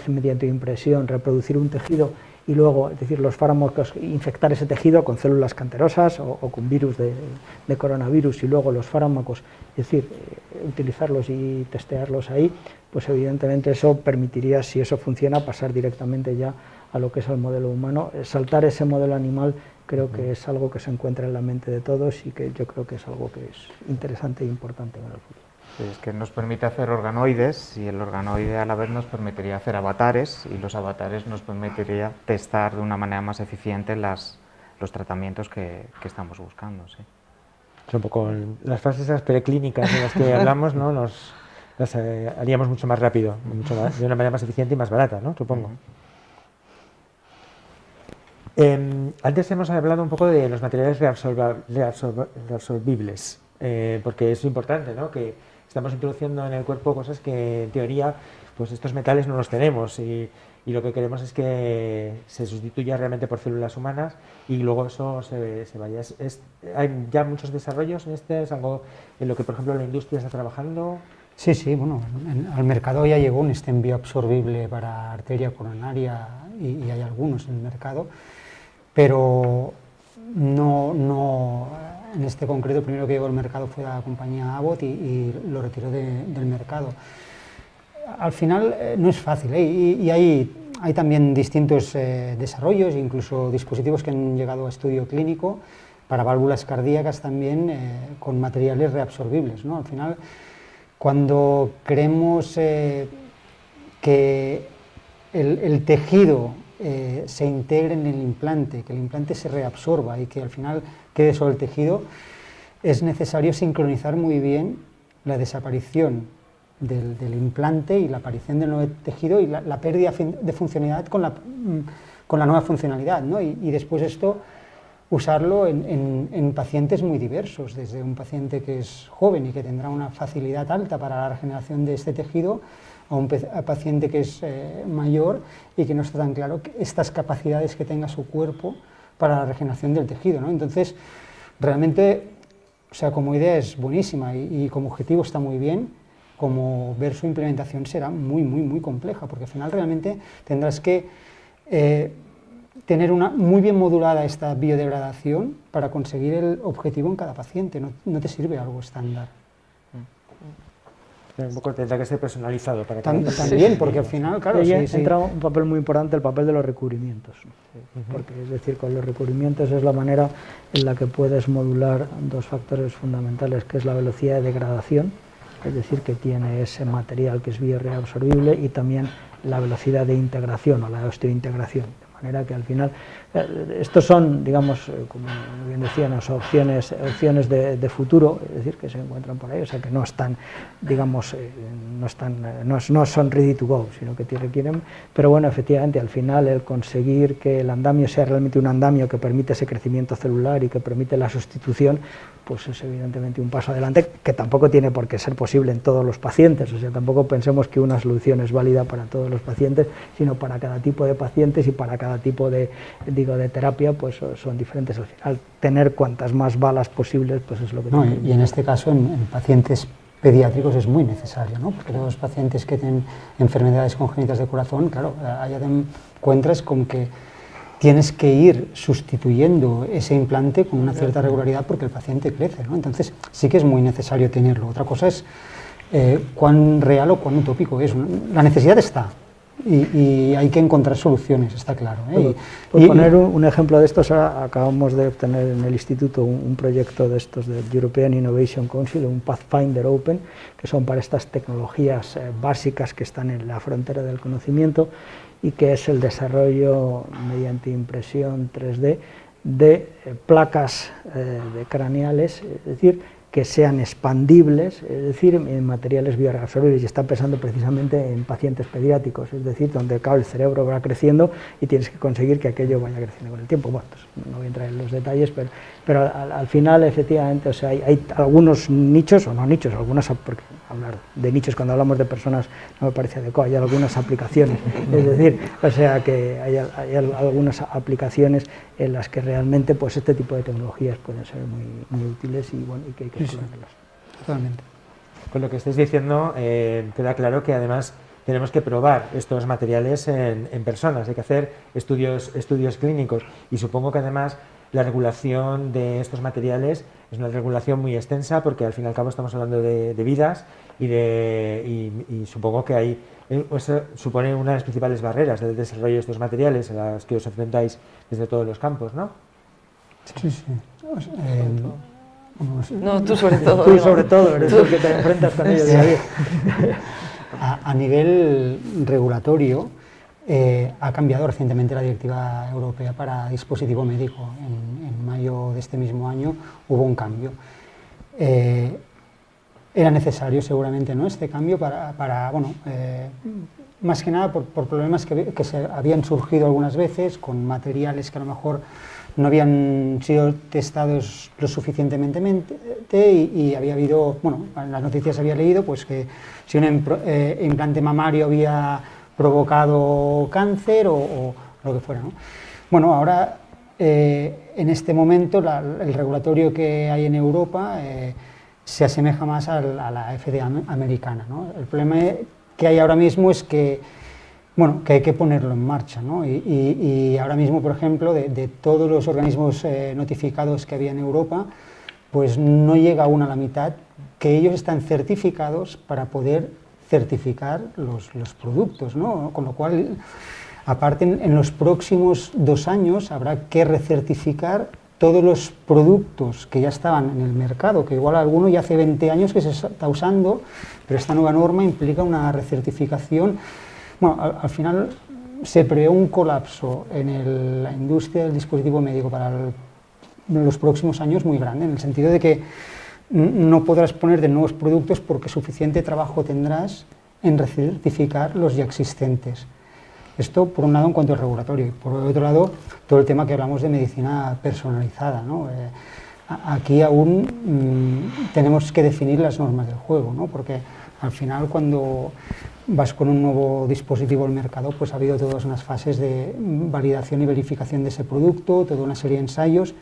mediante impresión reproducir un tejido y luego, es decir, los fármacos, infectar ese tejido con células cancerosas o con virus de coronavirus, y luego los fármacos, es decir, utilizarlos y testearlos ahí, pues evidentemente eso permitiría, si eso funciona, pasar directamente ya a lo que es el modelo humano. Saltar ese modelo animal creo que es algo que se encuentra en la mente de todos y que yo creo que es algo que es interesante e importante en el futuro. Sí, es que nos permite hacer organoides, y el organoide a la vez nos permitiría hacer avatares, y los avatares nos permitiría testar de una manera más eficiente los tratamientos que estamos buscando. Sí. Es un poco las fases esas preclínicas de las que hablamos, ¿no? Las haríamos mucho más rápido, de una manera más eficiente y más barata, ¿no? Supongo. Antes hemos hablado un poco de los materiales reabsorbibles, porque es importante, ¿no? Que estamos introduciendo en el cuerpo cosas que en teoría pues estos metales no los tenemos, y lo que queremos es que se sustituya realmente por células humanas y luego eso se vaya. ¿Hay ya muchos desarrollos en este? ¿Es algo en lo que, por ejemplo, la industria está trabajando? Sí, sí, bueno, al mercado ya llegó un stent bioabsorbible para arteria coronaria y hay algunos en el mercado, pero no en este concreto, el primero que llegó al mercado fue la compañía Abbott y lo retiró del mercado. Al final no es fácil, y hay también distintos desarrollos, incluso dispositivos que han llegado a estudio clínico para válvulas cardíacas también con materiales reabsorbibles, ¿no? Al final, cuando queremos que el tejido se integre en el implante, que el implante se reabsorba y que al final quede sobre el tejido, es necesario sincronizar muy bien la desaparición del implante y la aparición del nuevo tejido y la pérdida de funcionalidad con la nueva funcionalidad, ¿no? Y después esto usarlo en pacientes muy diversos, desde un paciente que es joven y que tendrá una facilidad alta para la regeneración de este tejido, a un paciente que es mayor y que no está tan claro estas capacidades que tenga su cuerpo para la regeneración del tejido, ¿no? Entonces, realmente, o sea, como idea es buenísima y como objetivo está muy bien, como ver su implementación será muy compleja, porque al final realmente tendrás que tener muy bien modulada esta biodegradación para conseguir el objetivo en cada paciente, no te sirve algo estándar. Un poco tendrá que ser personalizado para también, porque al final, claro, sí, entra un papel muy importante, el papel de los recubrimientos, porque es decir, con los recubrimientos es la manera en la que puedes modular dos factores fundamentales, que es la velocidad de degradación, es decir, que tiene ese material que es bioreabsorbible, y también la velocidad de integración o la osteointegración, de manera que al final estos son, digamos, como bien decían, opciones de futuro, es decir, que se encuentran por ahí, o sea que no están, digamos, no son ready to go, sino que requieren, pero bueno, efectivamente al final el conseguir que el andamio sea realmente un andamio que permite ese crecimiento celular y que permite la sustitución, pues es evidentemente un paso adelante que tampoco tiene por qué ser posible en todos los pacientes, o sea, tampoco pensemos que una solución es válida para todos los pacientes, sino para cada tipo de pacientes y para cada tipo de terapia, pues son diferentes. Al final, tener cuantas más balas posibles, pues es lo que y en este caso, en pacientes pediátricos es muy necesario, ¿no? Porque todos los pacientes que tienen enfermedades congénitas de corazón, claro, allá te encuentras con que tienes que ir sustituyendo ese implante con una cierta regularidad porque el paciente crece, ¿no? Entonces sí que es muy necesario tenerlo. Otra cosa es cuán real o cuán utópico es. La necesidad está y hay que encontrar soluciones, está claro, ¿eh? Por poner un ejemplo de estos, acabamos de obtener en el instituto un proyecto de estos del European Innovation Council, un Pathfinder Open, que son para estas tecnologías básicas que están en la frontera del conocimiento, y que es el desarrollo mediante impresión 3D de placas de craneales, es decir, que sean expandibles, es decir, en materiales bioreabsorbibles, y está pensando precisamente en pacientes pediátricos, es decir, donde claro, el cerebro va creciendo y tienes que conseguir que aquello vaya creciendo con el tiempo. Bueno, pues no voy a entrar en los detalles, pero al final, efectivamente, o sea, hay algunos nichos, o no nichos, algunas, porque hablar de nichos cuando hablamos de personas no me parece adecuado, hay algunas aplicaciones, es decir, o sea, que hay algunas aplicaciones en las que realmente pues este tipo de tecnologías pueden ser muy útiles y, bueno, y que hay que explorarlas. Totalmente. Con lo que estáis diciendo, queda claro que además tenemos que probar estos materiales en personas, hay que hacer estudios clínicos, y supongo que además la regulación de estos materiales es una regulación muy extensa, porque al fin y al cabo estamos hablando de vidas y supongo que ahí eso supone una de las principales barreras del desarrollo de estos materiales a las que os enfrentáis desde todos los campos, ¿no? Sí, sí. No, tú sobre todo. Tú sobre todo, eres el que te enfrentas con ellos día a día. A nivel regulatorio, ha cambiado recientemente la directiva europea para dispositivo médico. En mayo de este mismo año hubo un cambio. Era necesario seguramente, ¿no?, este cambio para bueno, más que nada por problemas que se habían surgido algunas veces con materiales que a lo mejor no habían sido testados lo suficientemente y había habido, bueno, en las noticias había leído pues que si un implante mamario había provocado cáncer o lo que fuera, ¿no? Bueno, ahora en este momento el regulatorio que hay en Europa se asemeja más a la FDA americana, ¿no? El problema que hay ahora mismo es que, bueno, que hay que ponerlo en marcha, ¿no? Y ahora mismo, por ejemplo, de todos los organismos notificados que había en Europa, pues no llega aún a la mitad que ellos están certificados para poder certificar los productos, ¿no? Con lo cual, aparte, en los próximos 2 años habrá que recertificar todos los productos que ya estaban en el mercado, que igual alguno ya hace 20 años que se está usando, pero esta nueva norma implica una recertificación. Bueno, al final se prevé un colapso en la industria del dispositivo médico para los próximos años muy grande, en el sentido de que no podrás poner de nuevos productos porque suficiente trabajo tendrás en recertificar los ya existentes. Esto, por un lado, en cuanto al regulatorio, y por otro lado, todo el tema que hablamos de medicina personalizada, ¿no? Aquí aún tenemos que definir las normas del juego, ¿no? Porque al final, cuando vas con un nuevo dispositivo al mercado, pues ha habido todas unas fases de validación y verificación de ese producto, toda una serie de ensayos.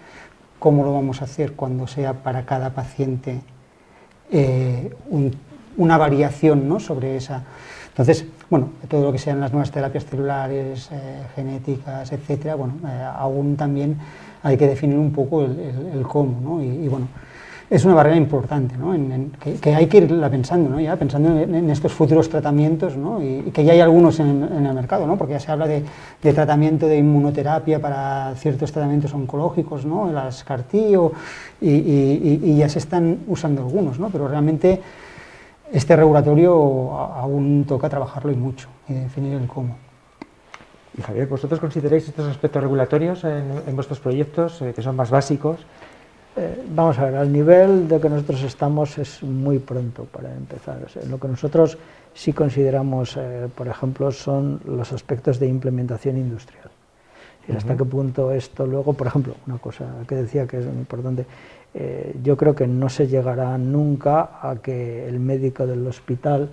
¿Cómo lo vamos a hacer cuando sea para cada paciente una variación, ¿no?, sobre esa? Entonces, bueno, todo lo que sean las nuevas terapias celulares, genéticas, etcétera, bueno, aún también hay que definir un poco el cómo, ¿no? Y bueno, es una barrera importante, ¿no? Que hay que irla pensando, ¿no? Ya pensando en estos futuros tratamientos, ¿no? Y que ya hay algunos en el mercado, ¿no? Porque ya se habla de tratamiento de inmunoterapia para ciertos tratamientos oncológicos, ¿no? Las CAR-T, y ya se están usando algunos, ¿no? Pero realmente este regulatorio aún toca trabajarlo y mucho, y definir el cómo. Y Javier, ¿vosotros consideráis estos aspectos regulatorios en vuestros proyectos que son más básicos? Vamos a ver, al nivel de que nosotros estamos es muy pronto para empezar. O sea, lo que nosotros sí consideramos, por ejemplo, son los aspectos de implementación industrial. Y hasta qué punto esto luego, por ejemplo, una cosa que decía que es muy importante, yo creo que no se llegará nunca a que el médico del hospital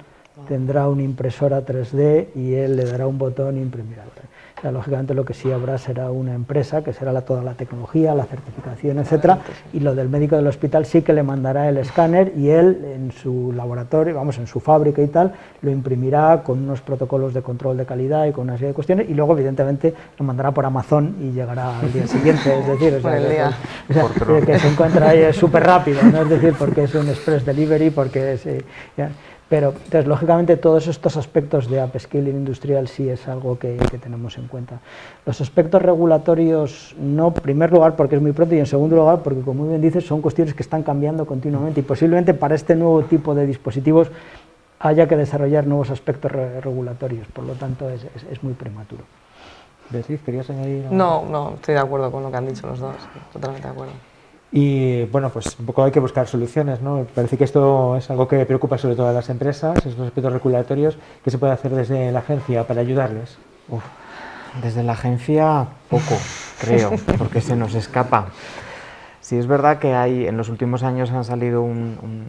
tendrá una impresora 3D y él le dará un botón e imprimirá. O sea, lógicamente lo que sí habrá será una empresa que será toda la tecnología, la certificación, etcétera, y lo del médico del hospital sí que le mandará el escáner y él en su laboratorio, vamos, en su fábrica y tal, lo imprimirá con unos protocolos de control de calidad y con una serie de cuestiones, y luego evidentemente lo mandará por Amazon y llegará al día siguiente, es decir, que se encuentra ahí súper rápido, ¿no? Es decir, porque es un express delivery, porque es... Pero, entonces, lógicamente, todos estos aspectos de upskilling industrial sí es algo que tenemos en cuenta. Los aspectos regulatorios, no, en primer lugar, porque es muy pronto, y en segundo lugar, porque, como muy bien dices, son cuestiones que están cambiando continuamente, y posiblemente para este nuevo tipo de dispositivos haya que desarrollar nuevos aspectos regulatorios, por lo tanto, es muy prematuro. Beatriz, ¿querías añadir algo? No, estoy de acuerdo con lo que han dicho los dos, totalmente de acuerdo. Y bueno, pues un poco hay que buscar soluciones, ¿no? Parece que esto es algo que preocupa sobre todo a las empresas, estos aspectos regulatorios. ¿Qué se puede hacer desde la agencia para ayudarles? Desde la agencia poco, creo, porque se nos escapa. Sí es verdad que en los últimos años han salido un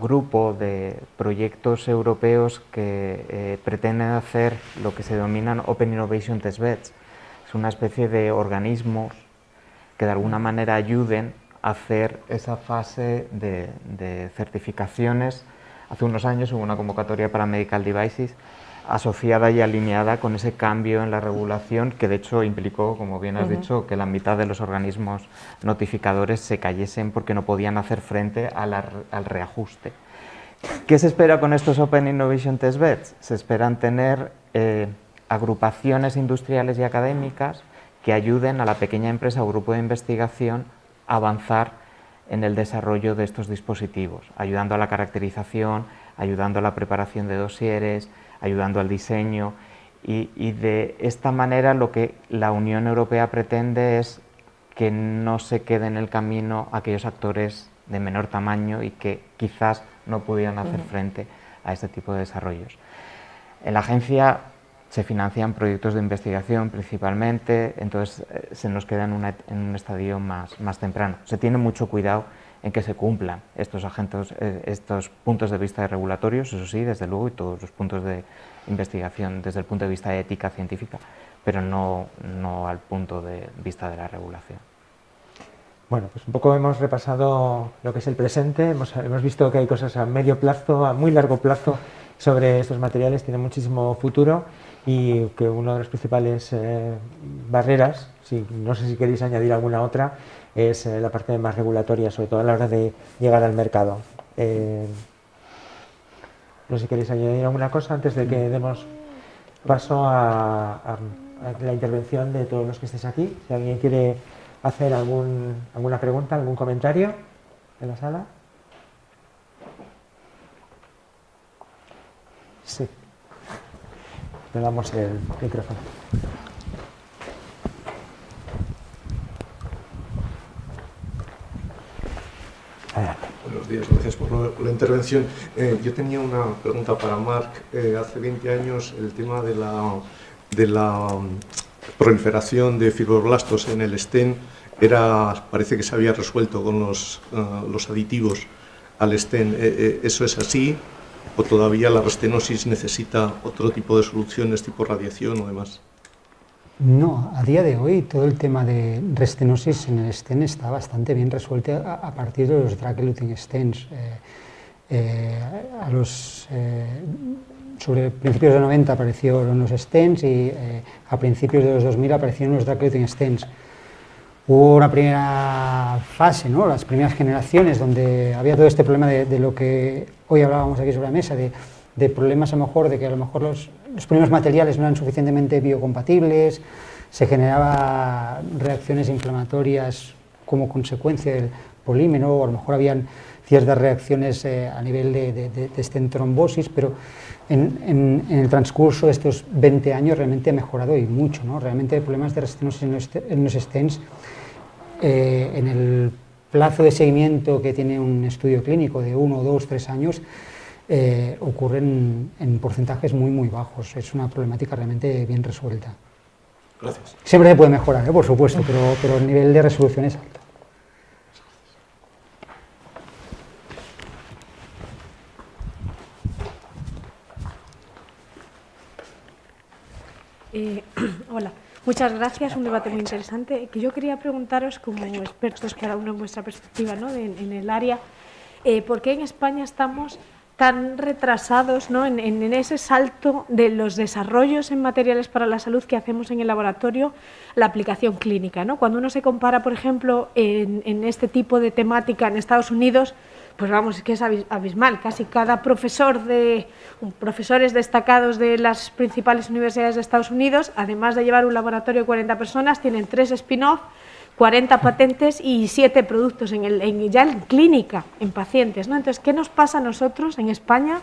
grupo de proyectos europeos que pretenden hacer lo que se denominan Open Innovation Test Beds. Es una especie de organismos que de alguna manera ayuden a hacer esa fase de certificaciones. Hace unos años hubo una convocatoria para Medical Devices asociada y alineada con ese cambio en la regulación que de hecho implicó, como bien has dicho, que la mitad de los organismos notificadores se cayesen porque no podían hacer frente al reajuste. ¿Qué se espera con estos Open Innovation Test Beds? Se esperan tener agrupaciones industriales y académicas que ayuden a la pequeña empresa o grupo de investigación a avanzar en el desarrollo de estos dispositivos, ayudando a la caracterización, ayudando a la preparación de dosieres, ayudando al diseño, y de esta manera lo que la Unión Europea pretende es que no se quede en el camino aquellos actores de menor tamaño y que quizás no pudieran hacer frente a este tipo de desarrollos. En la agencia se financian proyectos de investigación principalmente, entonces se nos queda en un estadio más temprano. Se tiene mucho cuidado en que se cumplan estos puntos de vista regulatorios, eso sí, desde luego, y todos los puntos de investigación desde el punto de vista de ética científica, pero no al punto de vista de la regulación. Bueno, pues un poco hemos repasado lo que es el presente, hemos visto que hay cosas a medio plazo, a muy largo plazo sobre estos materiales, tienen muchísimo futuro y que una de las principales barreras, no sé si queréis añadir alguna otra, es la parte más regulatoria, sobre todo a la hora de llegar al mercado. No sé si queréis añadir alguna cosa antes de que demos paso a la intervención de todos los que estéis aquí. Si alguien quiere hacer alguna pregunta, algún comentario en la sala. Sí. Le damos el micrófono. Adelante. Buenos días, gracias por la intervención. Yo tenía una pregunta para Marc. Hace 20 años el tema de la proliferación de fibroblastos en el stent parece que se había resuelto con los aditivos al stent. ¿Eso es así o todavía la restenosis necesita otro tipo de soluciones tipo radiación o demás? No, a día de hoy todo el tema de restenosis en el stent está bastante bien resuelto a partir de los drug eluting stents. Sobre principios de los 90 aparecieron los stents y a principios de los 2000 aparecieron los drug eluting stents. Hubo una primera fase, ¿no? Las primeras generaciones, donde había todo este problema de lo que hoy hablábamos aquí sobre la mesa, de problemas a lo mejor, de que a lo mejor los primeros materiales no eran suficientemente biocompatibles, se generaban reacciones inflamatorias como consecuencia del polímero, o a lo mejor habían ciertas reacciones a nivel de stent trombosis, pero en el transcurso de estos 20 años realmente ha mejorado y mucho, ¿no? Realmente problemas de restenosis en los stents, en el plazo de seguimiento que tiene un estudio clínico de 1, 2, 3 años, ocurren en porcentajes muy bajos. Es una problemática realmente bien resuelta. Gracias. Siempre se puede mejorar, por supuesto, pero el nivel de resolución es alto. Hola, muchas gracias, un debate muy interesante. Que yo quería preguntaros, como expertos cada uno en vuestra perspectiva, ¿no? en el área, ¿por qué en España estamos tan retrasados, ¿no? en ese salto de los desarrollos en materiales para la salud que hacemos en el laboratorio, la aplicación clínica, ¿no? Cuando uno se compara, por ejemplo, en este tipo de temática en Estados Unidos, pues vamos, es que es abismal. Casi cada profesores destacados de las principales universidades de Estados Unidos, además de llevar un laboratorio de 40 personas, tienen 3 spin-off, 40 patentes y 7 productos ya en clínica, en pacientes, ¿no? Entonces, ¿qué nos pasa a nosotros en España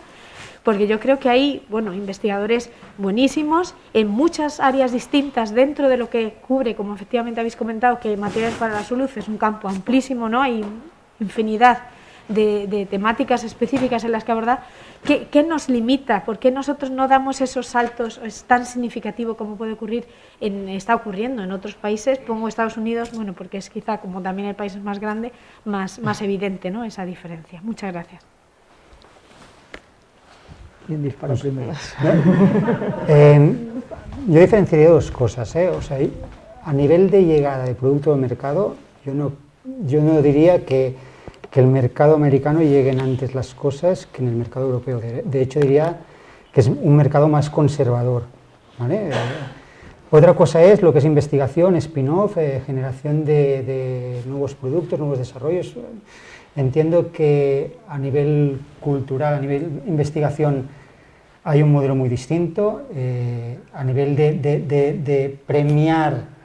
porque yo creo que hay, bueno, investigadores buenísimos en muchas áreas distintas dentro de lo que cubre, como efectivamente habéis comentado, que materiales para la salud es un campo amplísimo, ¿no? Hay infinidad de temáticas específicas en las que abordar. ¿Qué nos limita? ¿Por qué nosotros no damos esos saltos? Es tan significativo como puede ocurrir, está ocurriendo en otros países. Pongo Estados Unidos, bueno, porque es quizá, como también el país es más grande, más evidente, ¿no?, esa diferencia. Muchas gracias. ¿Quién dispara primero? Yo diferenciaría dos cosas, ¿eh? O sea, a nivel de llegada de producto al mercado, yo no diría que el mercado americano lleguen antes las cosas que en el mercado europeo. De hecho, diría que es un mercado más conservador, ¿vale? Otra cosa es lo que es investigación, spin-off, generación de nuevos productos, nuevos desarrollos. Entiendo que a nivel cultural, a nivel investigación, hay un modelo muy distinto. A nivel de premiar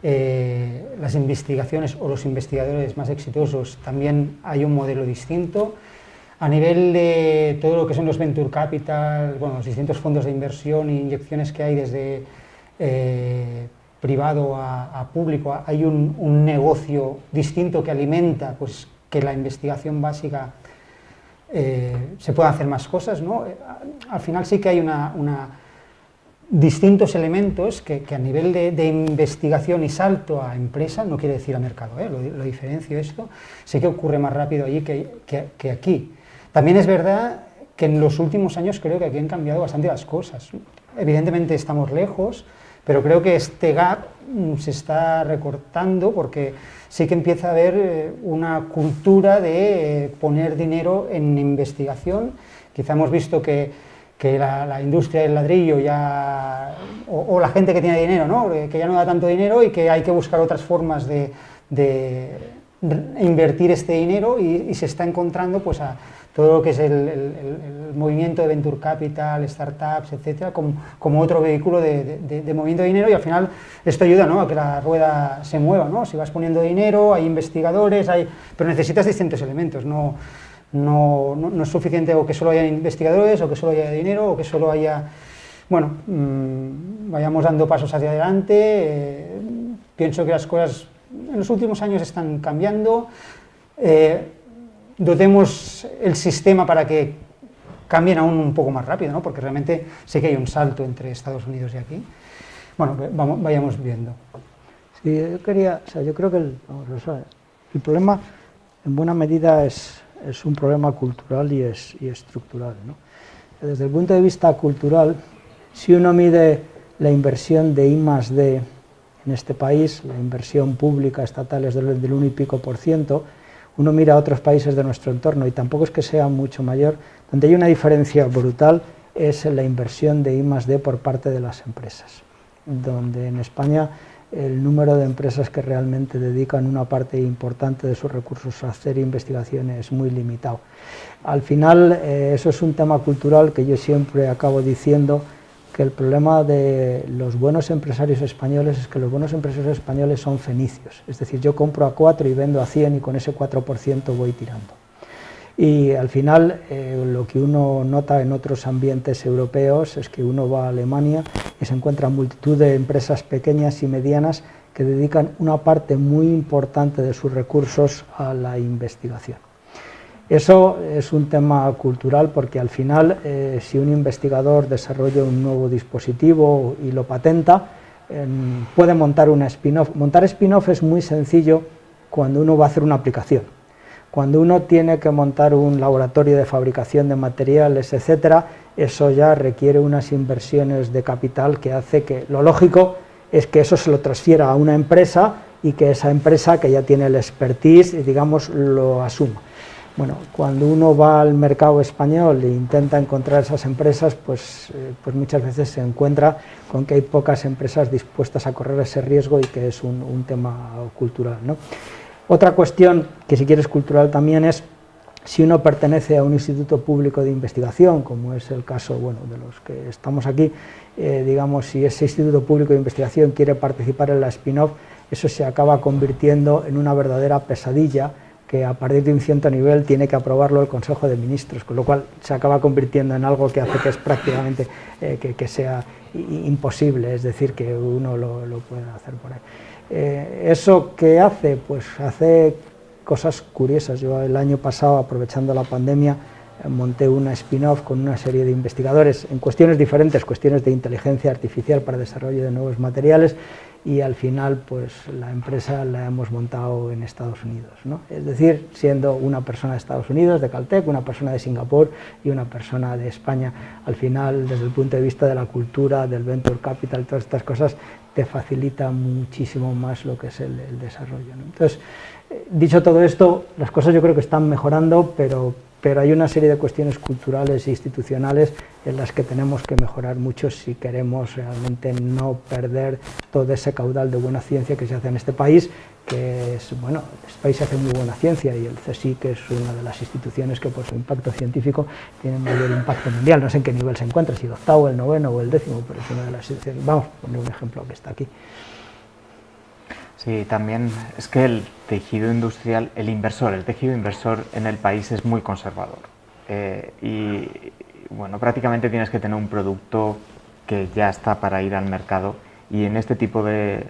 las investigaciones o los investigadores más exitosos, también hay un modelo distinto. A nivel de todo lo que son los venture capital, bueno, los distintos fondos de inversión e inyecciones que hay desde privado a público, hay un negocio distinto que alimenta, pues, que la investigación básica se puedan hacer más cosas, ¿no? Al final sí que hay distintos elementos que a nivel de investigación y salto a empresa, no quiere decir a mercado, lo diferencio esto, sé que ocurre más rápido allí que aquí. También es verdad que en los últimos años creo que aquí han cambiado bastante las cosas. Evidentemente estamos lejos, pero creo que este gap se está recortando porque sí que empieza a haber una cultura de poner dinero en investigación. Quizá hemos visto que la industria del ladrillo ya, o la gente que tiene dinero, ¿no?, que ya no da tanto dinero y que hay que buscar otras formas de invertir este dinero y se está encontrando, pues, a todo lo que es el movimiento de venture capital, startups, etcétera, como otro vehículo de movimiento de dinero, y al final esto ayuda, ¿no?, a que la rueda se mueva, ¿no? Si vas poniendo dinero, hay investigadores, pero necesitas distintos elementos, no es suficiente o que solo haya investigadores, o que solo haya dinero, o que solo haya... Bueno, vayamos dando pasos hacia adelante. Pienso que las cosas en los últimos años están cambiando. Dotemos el sistema para que cambien aún un poco más rápido, ¿no?, porque realmente sé que hay un salto entre Estados Unidos y aquí. Bueno, vayamos viendo. Sí, yo creo que el problema en buena medida es un problema cultural y estructural, ¿no? Desde el punto de vista cultural, si uno mide la inversión de I+D en este país, la inversión pública estatal es del 1 y pico %, uno mira a otros países de nuestro entorno y tampoco es que sea mucho mayor, donde hay una diferencia brutal es en la inversión de I+D por parte de las empresas, donde en España el número de empresas que realmente dedican una parte importante de sus recursos a hacer investigación es muy limitado. Al final, eso es un tema cultural que yo siempre acabo diciendo que el problema de los buenos empresarios españoles es que los buenos empresarios españoles son fenicios, es decir, yo compro a 4 y vendo a 100 y con ese 4% voy tirando. Y al final lo que uno nota en otros ambientes europeos es que uno va a Alemania y se encuentra multitud de empresas pequeñas y medianas que dedican una parte muy importante de sus recursos a la investigación. Eso es un tema cultural porque al final si un investigador desarrolla un nuevo dispositivo y lo patenta, puede montar una spin-off. Montar spin-off es muy sencillo cuando uno va a hacer una aplicación. Cuando uno tiene que montar un laboratorio de fabricación de materiales, etcétera, eso ya requiere unas inversiones de capital que hace que lo lógico es que eso se lo transfiera a una empresa y que esa empresa, que ya tiene el expertise, digamos, lo asuma. Bueno, cuando uno va al mercado español e intenta encontrar esas empresas, pues muchas veces se encuentra con que hay pocas empresas dispuestas a correr ese riesgo y que es un tema cultural, ¿no? Otra cuestión que si quieres cultural también es si uno pertenece a un instituto público de investigación, como es el caso, bueno, de los que estamos aquí, digamos, si ese instituto público de investigación quiere participar en la spin-off, eso se acaba convirtiendo en una verdadera pesadilla que a partir de un cierto nivel tiene que aprobarlo el Consejo de Ministros, con lo cual se acaba convirtiendo en algo que hace que es prácticamente que sea imposible, es decir, que uno lo pueda hacer por ahí. ¿Eso qué hace? Pues hace cosas curiosas. Yo el año pasado, aprovechando la pandemia, monté una spin-off con una serie de investigadores en cuestiones diferentes, cuestiones de inteligencia artificial para desarrollo de nuevos materiales, y al final pues la empresa la hemos montado en Estados Unidos, ¿no? Es decir, siendo una persona de Estados Unidos, de Caltech, una persona de Singapur y una persona de España. Al final, desde el punto de vista de la cultura, del venture capital, todas estas cosas te facilita muchísimo más lo que es el desarrollo, ¿no? Entonces, dicho todo esto, las cosas yo creo que están mejorando, pero hay una serie de cuestiones culturales e institucionales en las que tenemos que mejorar mucho si queremos realmente no perder todo ese caudal de buena ciencia que se hace en este país, que es, bueno, este país hace muy buena ciencia y el CSIC es una de las instituciones que por su impacto científico tiene mayor impacto mundial. No sé en qué nivel se encuentra, si el octavo, el noveno o el décimo, pero es una de las instituciones. Vamos a poner un ejemplo que está aquí. Sí, también es que el tejido industrial, el tejido inversor en el país es muy conservador. Y bueno, prácticamente tienes que tener un producto que ya está para ir al mercado, y en este tipo de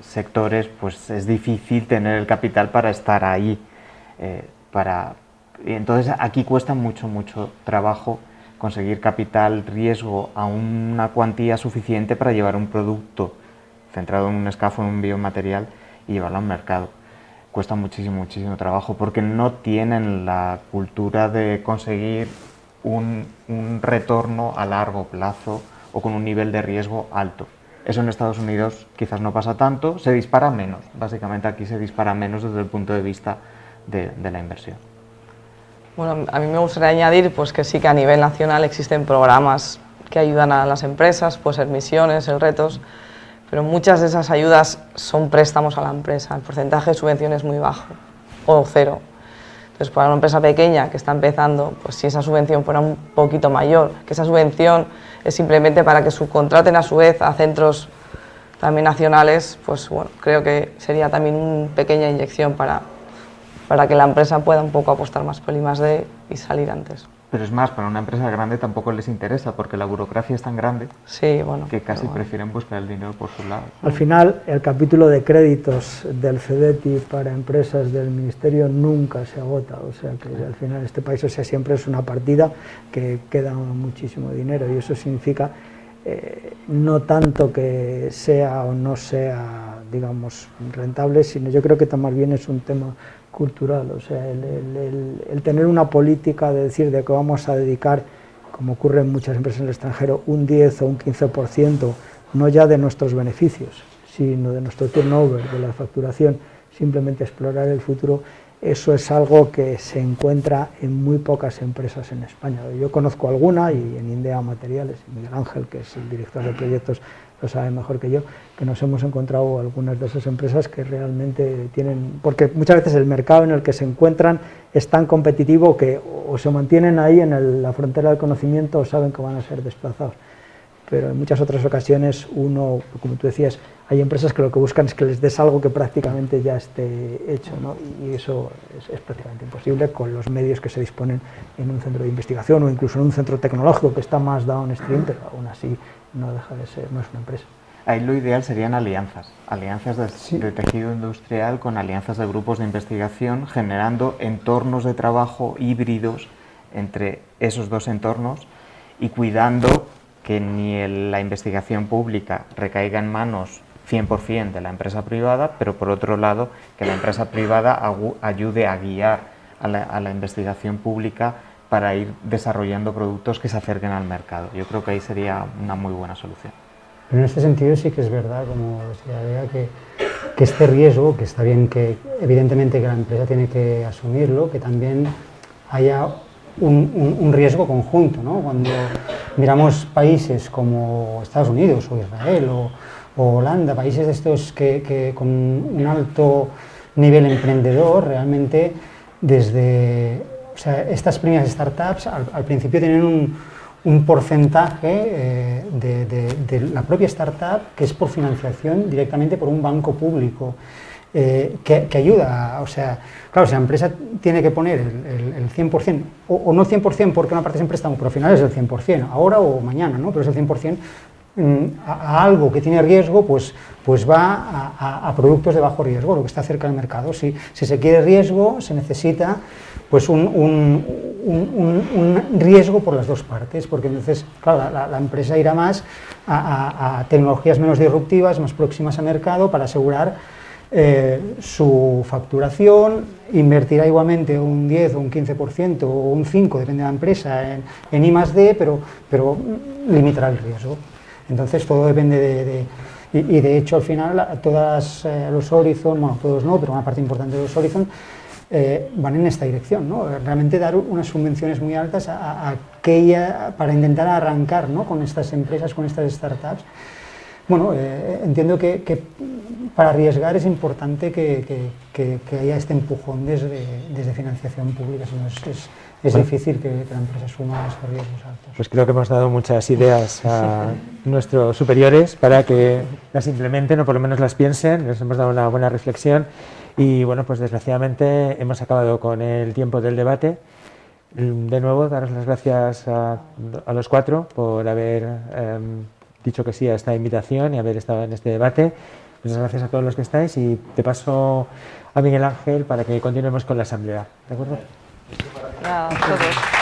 sectores pues es difícil tener el capital para estar ahí. Y entonces aquí cuesta mucho trabajo conseguir capital riesgo a una cuantía suficiente para llevar un producto centrado en un escafo, en un biomaterial, y llevarlo al mercado. Cuesta muchísimo trabajo porque no tienen la cultura de conseguir un retorno a largo plazo o con un nivel de riesgo alto. Eso en Estados Unidos quizás no pasa tanto, se dispara menos. Básicamente aquí se dispara menos desde el punto de vista de la inversión. Bueno, a mí me gustaría añadir pues, que sí que a nivel nacional existen programas que ayudan a las empresas, pues ser misiones, retos, pero muchas de esas ayudas son préstamos a la empresa. El porcentaje de subvención es muy bajo, o cero. Entonces, para una empresa pequeña que está empezando, pues si esa subvención fuera un poquito mayor, que esa subvención es simplemente para que subcontraten a su vez a centros también nacionales, pues bueno, creo que sería también una pequeña inyección para que la empresa pueda un poco apostar más por el I+D y salir antes. Pero es más, para una empresa grande tampoco les interesa, porque la burocracia es tan grande, sí, bueno, que casi prefieren buscar el dinero por su lado. Al final, el capítulo de créditos del CEDETI para empresas del Ministerio nunca se agota, o sea que al final este país, o sea, siempre es una partida que queda muchísimo dinero, y eso significa no tanto que sea o no sea, digamos, rentable, sino yo creo que más bien es un tema cultural, o sea, el tener una política de decir de que vamos a dedicar, como ocurre en muchas empresas en el extranjero, un 10 o un 15%, no ya de nuestros beneficios, sino de nuestro turnover, de la facturación, simplemente explorar el futuro. Eso es algo que se encuentra en muy pocas empresas en España. Yo conozco alguna, y en Indea Materiales, Miguel Ángel, que es el director de proyectos, lo sabe mejor que yo, que nos hemos encontrado algunas de esas empresas que realmente tienen, porque muchas veces el mercado en el que se encuentran es tan competitivo que o se mantienen ahí en la frontera del conocimiento o saben que van a ser desplazados. Pero en muchas otras ocasiones uno, como tú decías, hay empresas que lo que buscan es que les des algo que prácticamente ya esté hecho, ¿no? Y eso es prácticamente imposible con los medios que se disponen en un centro de investigación o incluso en un centro tecnológico que está más downstream, pero aún así no deja de ser, no es una empresa. Ahí lo ideal serían alianzas de tejido industrial con alianzas de grupos de investigación, generando entornos de trabajo híbridos entre esos dos entornos y cuidando que ni la investigación pública recaiga en manos 100% de la empresa privada, pero por otro lado que la empresa privada ayude a guiar a la investigación pública para ir desarrollando productos que se acerquen al mercado. Yo creo que ahí sería una muy buena solución. Pero en este sentido sí que es verdad, como decía Bea, que este riesgo, que está bien que evidentemente que la empresa tiene que asumirlo, que también haya un riesgo conjunto, ¿no? Cuando miramos países como Estados Unidos o Israel o Holanda, países de estos que con un alto nivel emprendedor, realmente o sea, estas primeras startups al principio tienen un porcentaje de la propia startup que es por financiación directamente por un banco público. que ayuda. O sea, claro, si la empresa tiene que poner el 100%, o no 100% porque una parte es en préstamo, pero al final es el 100%, ahora o mañana, ¿no? Pero es el 100%, a algo que tiene riesgo, pues va a productos de bajo riesgo, lo que está cerca del mercado. Si se quiere riesgo, se necesita pues un riesgo por las dos partes, porque entonces, claro, la empresa irá más a tecnologías menos disruptivas, más próximas al mercado, para asegurar su facturación, invertirá igualmente un 10 o un 15% o un 5%, depende de la empresa, en I+D, pero limitará el riesgo. Entonces todo depende y de hecho al final todas los Horizon, bueno, todos no, pero una parte importante de los Horizon van en esta dirección, ¿no? Realmente dar unas subvenciones muy altas a aquella, para intentar arrancar, ¿no?, con estas empresas, con estas startups. Bueno, entiendo que para arriesgar es importante que haya este empujón desde financiación pública, si no es difícil que la empresa asuma esos riesgos altos. Pues creo que hemos dado muchas ideas a nuestros superiores para que las implementen o por lo menos las piensen. Les hemos dado una buena reflexión y bueno, pues desgraciadamente hemos acabado con el tiempo del debate. De nuevo, daros las gracias a los cuatro por haber dicho que sí a esta invitación y haber estado en este debate. Muchas gracias a todos los que estáis y te paso a Miguel Ángel para que continuemos con la asamblea. ¿De acuerdo? Nada, todos.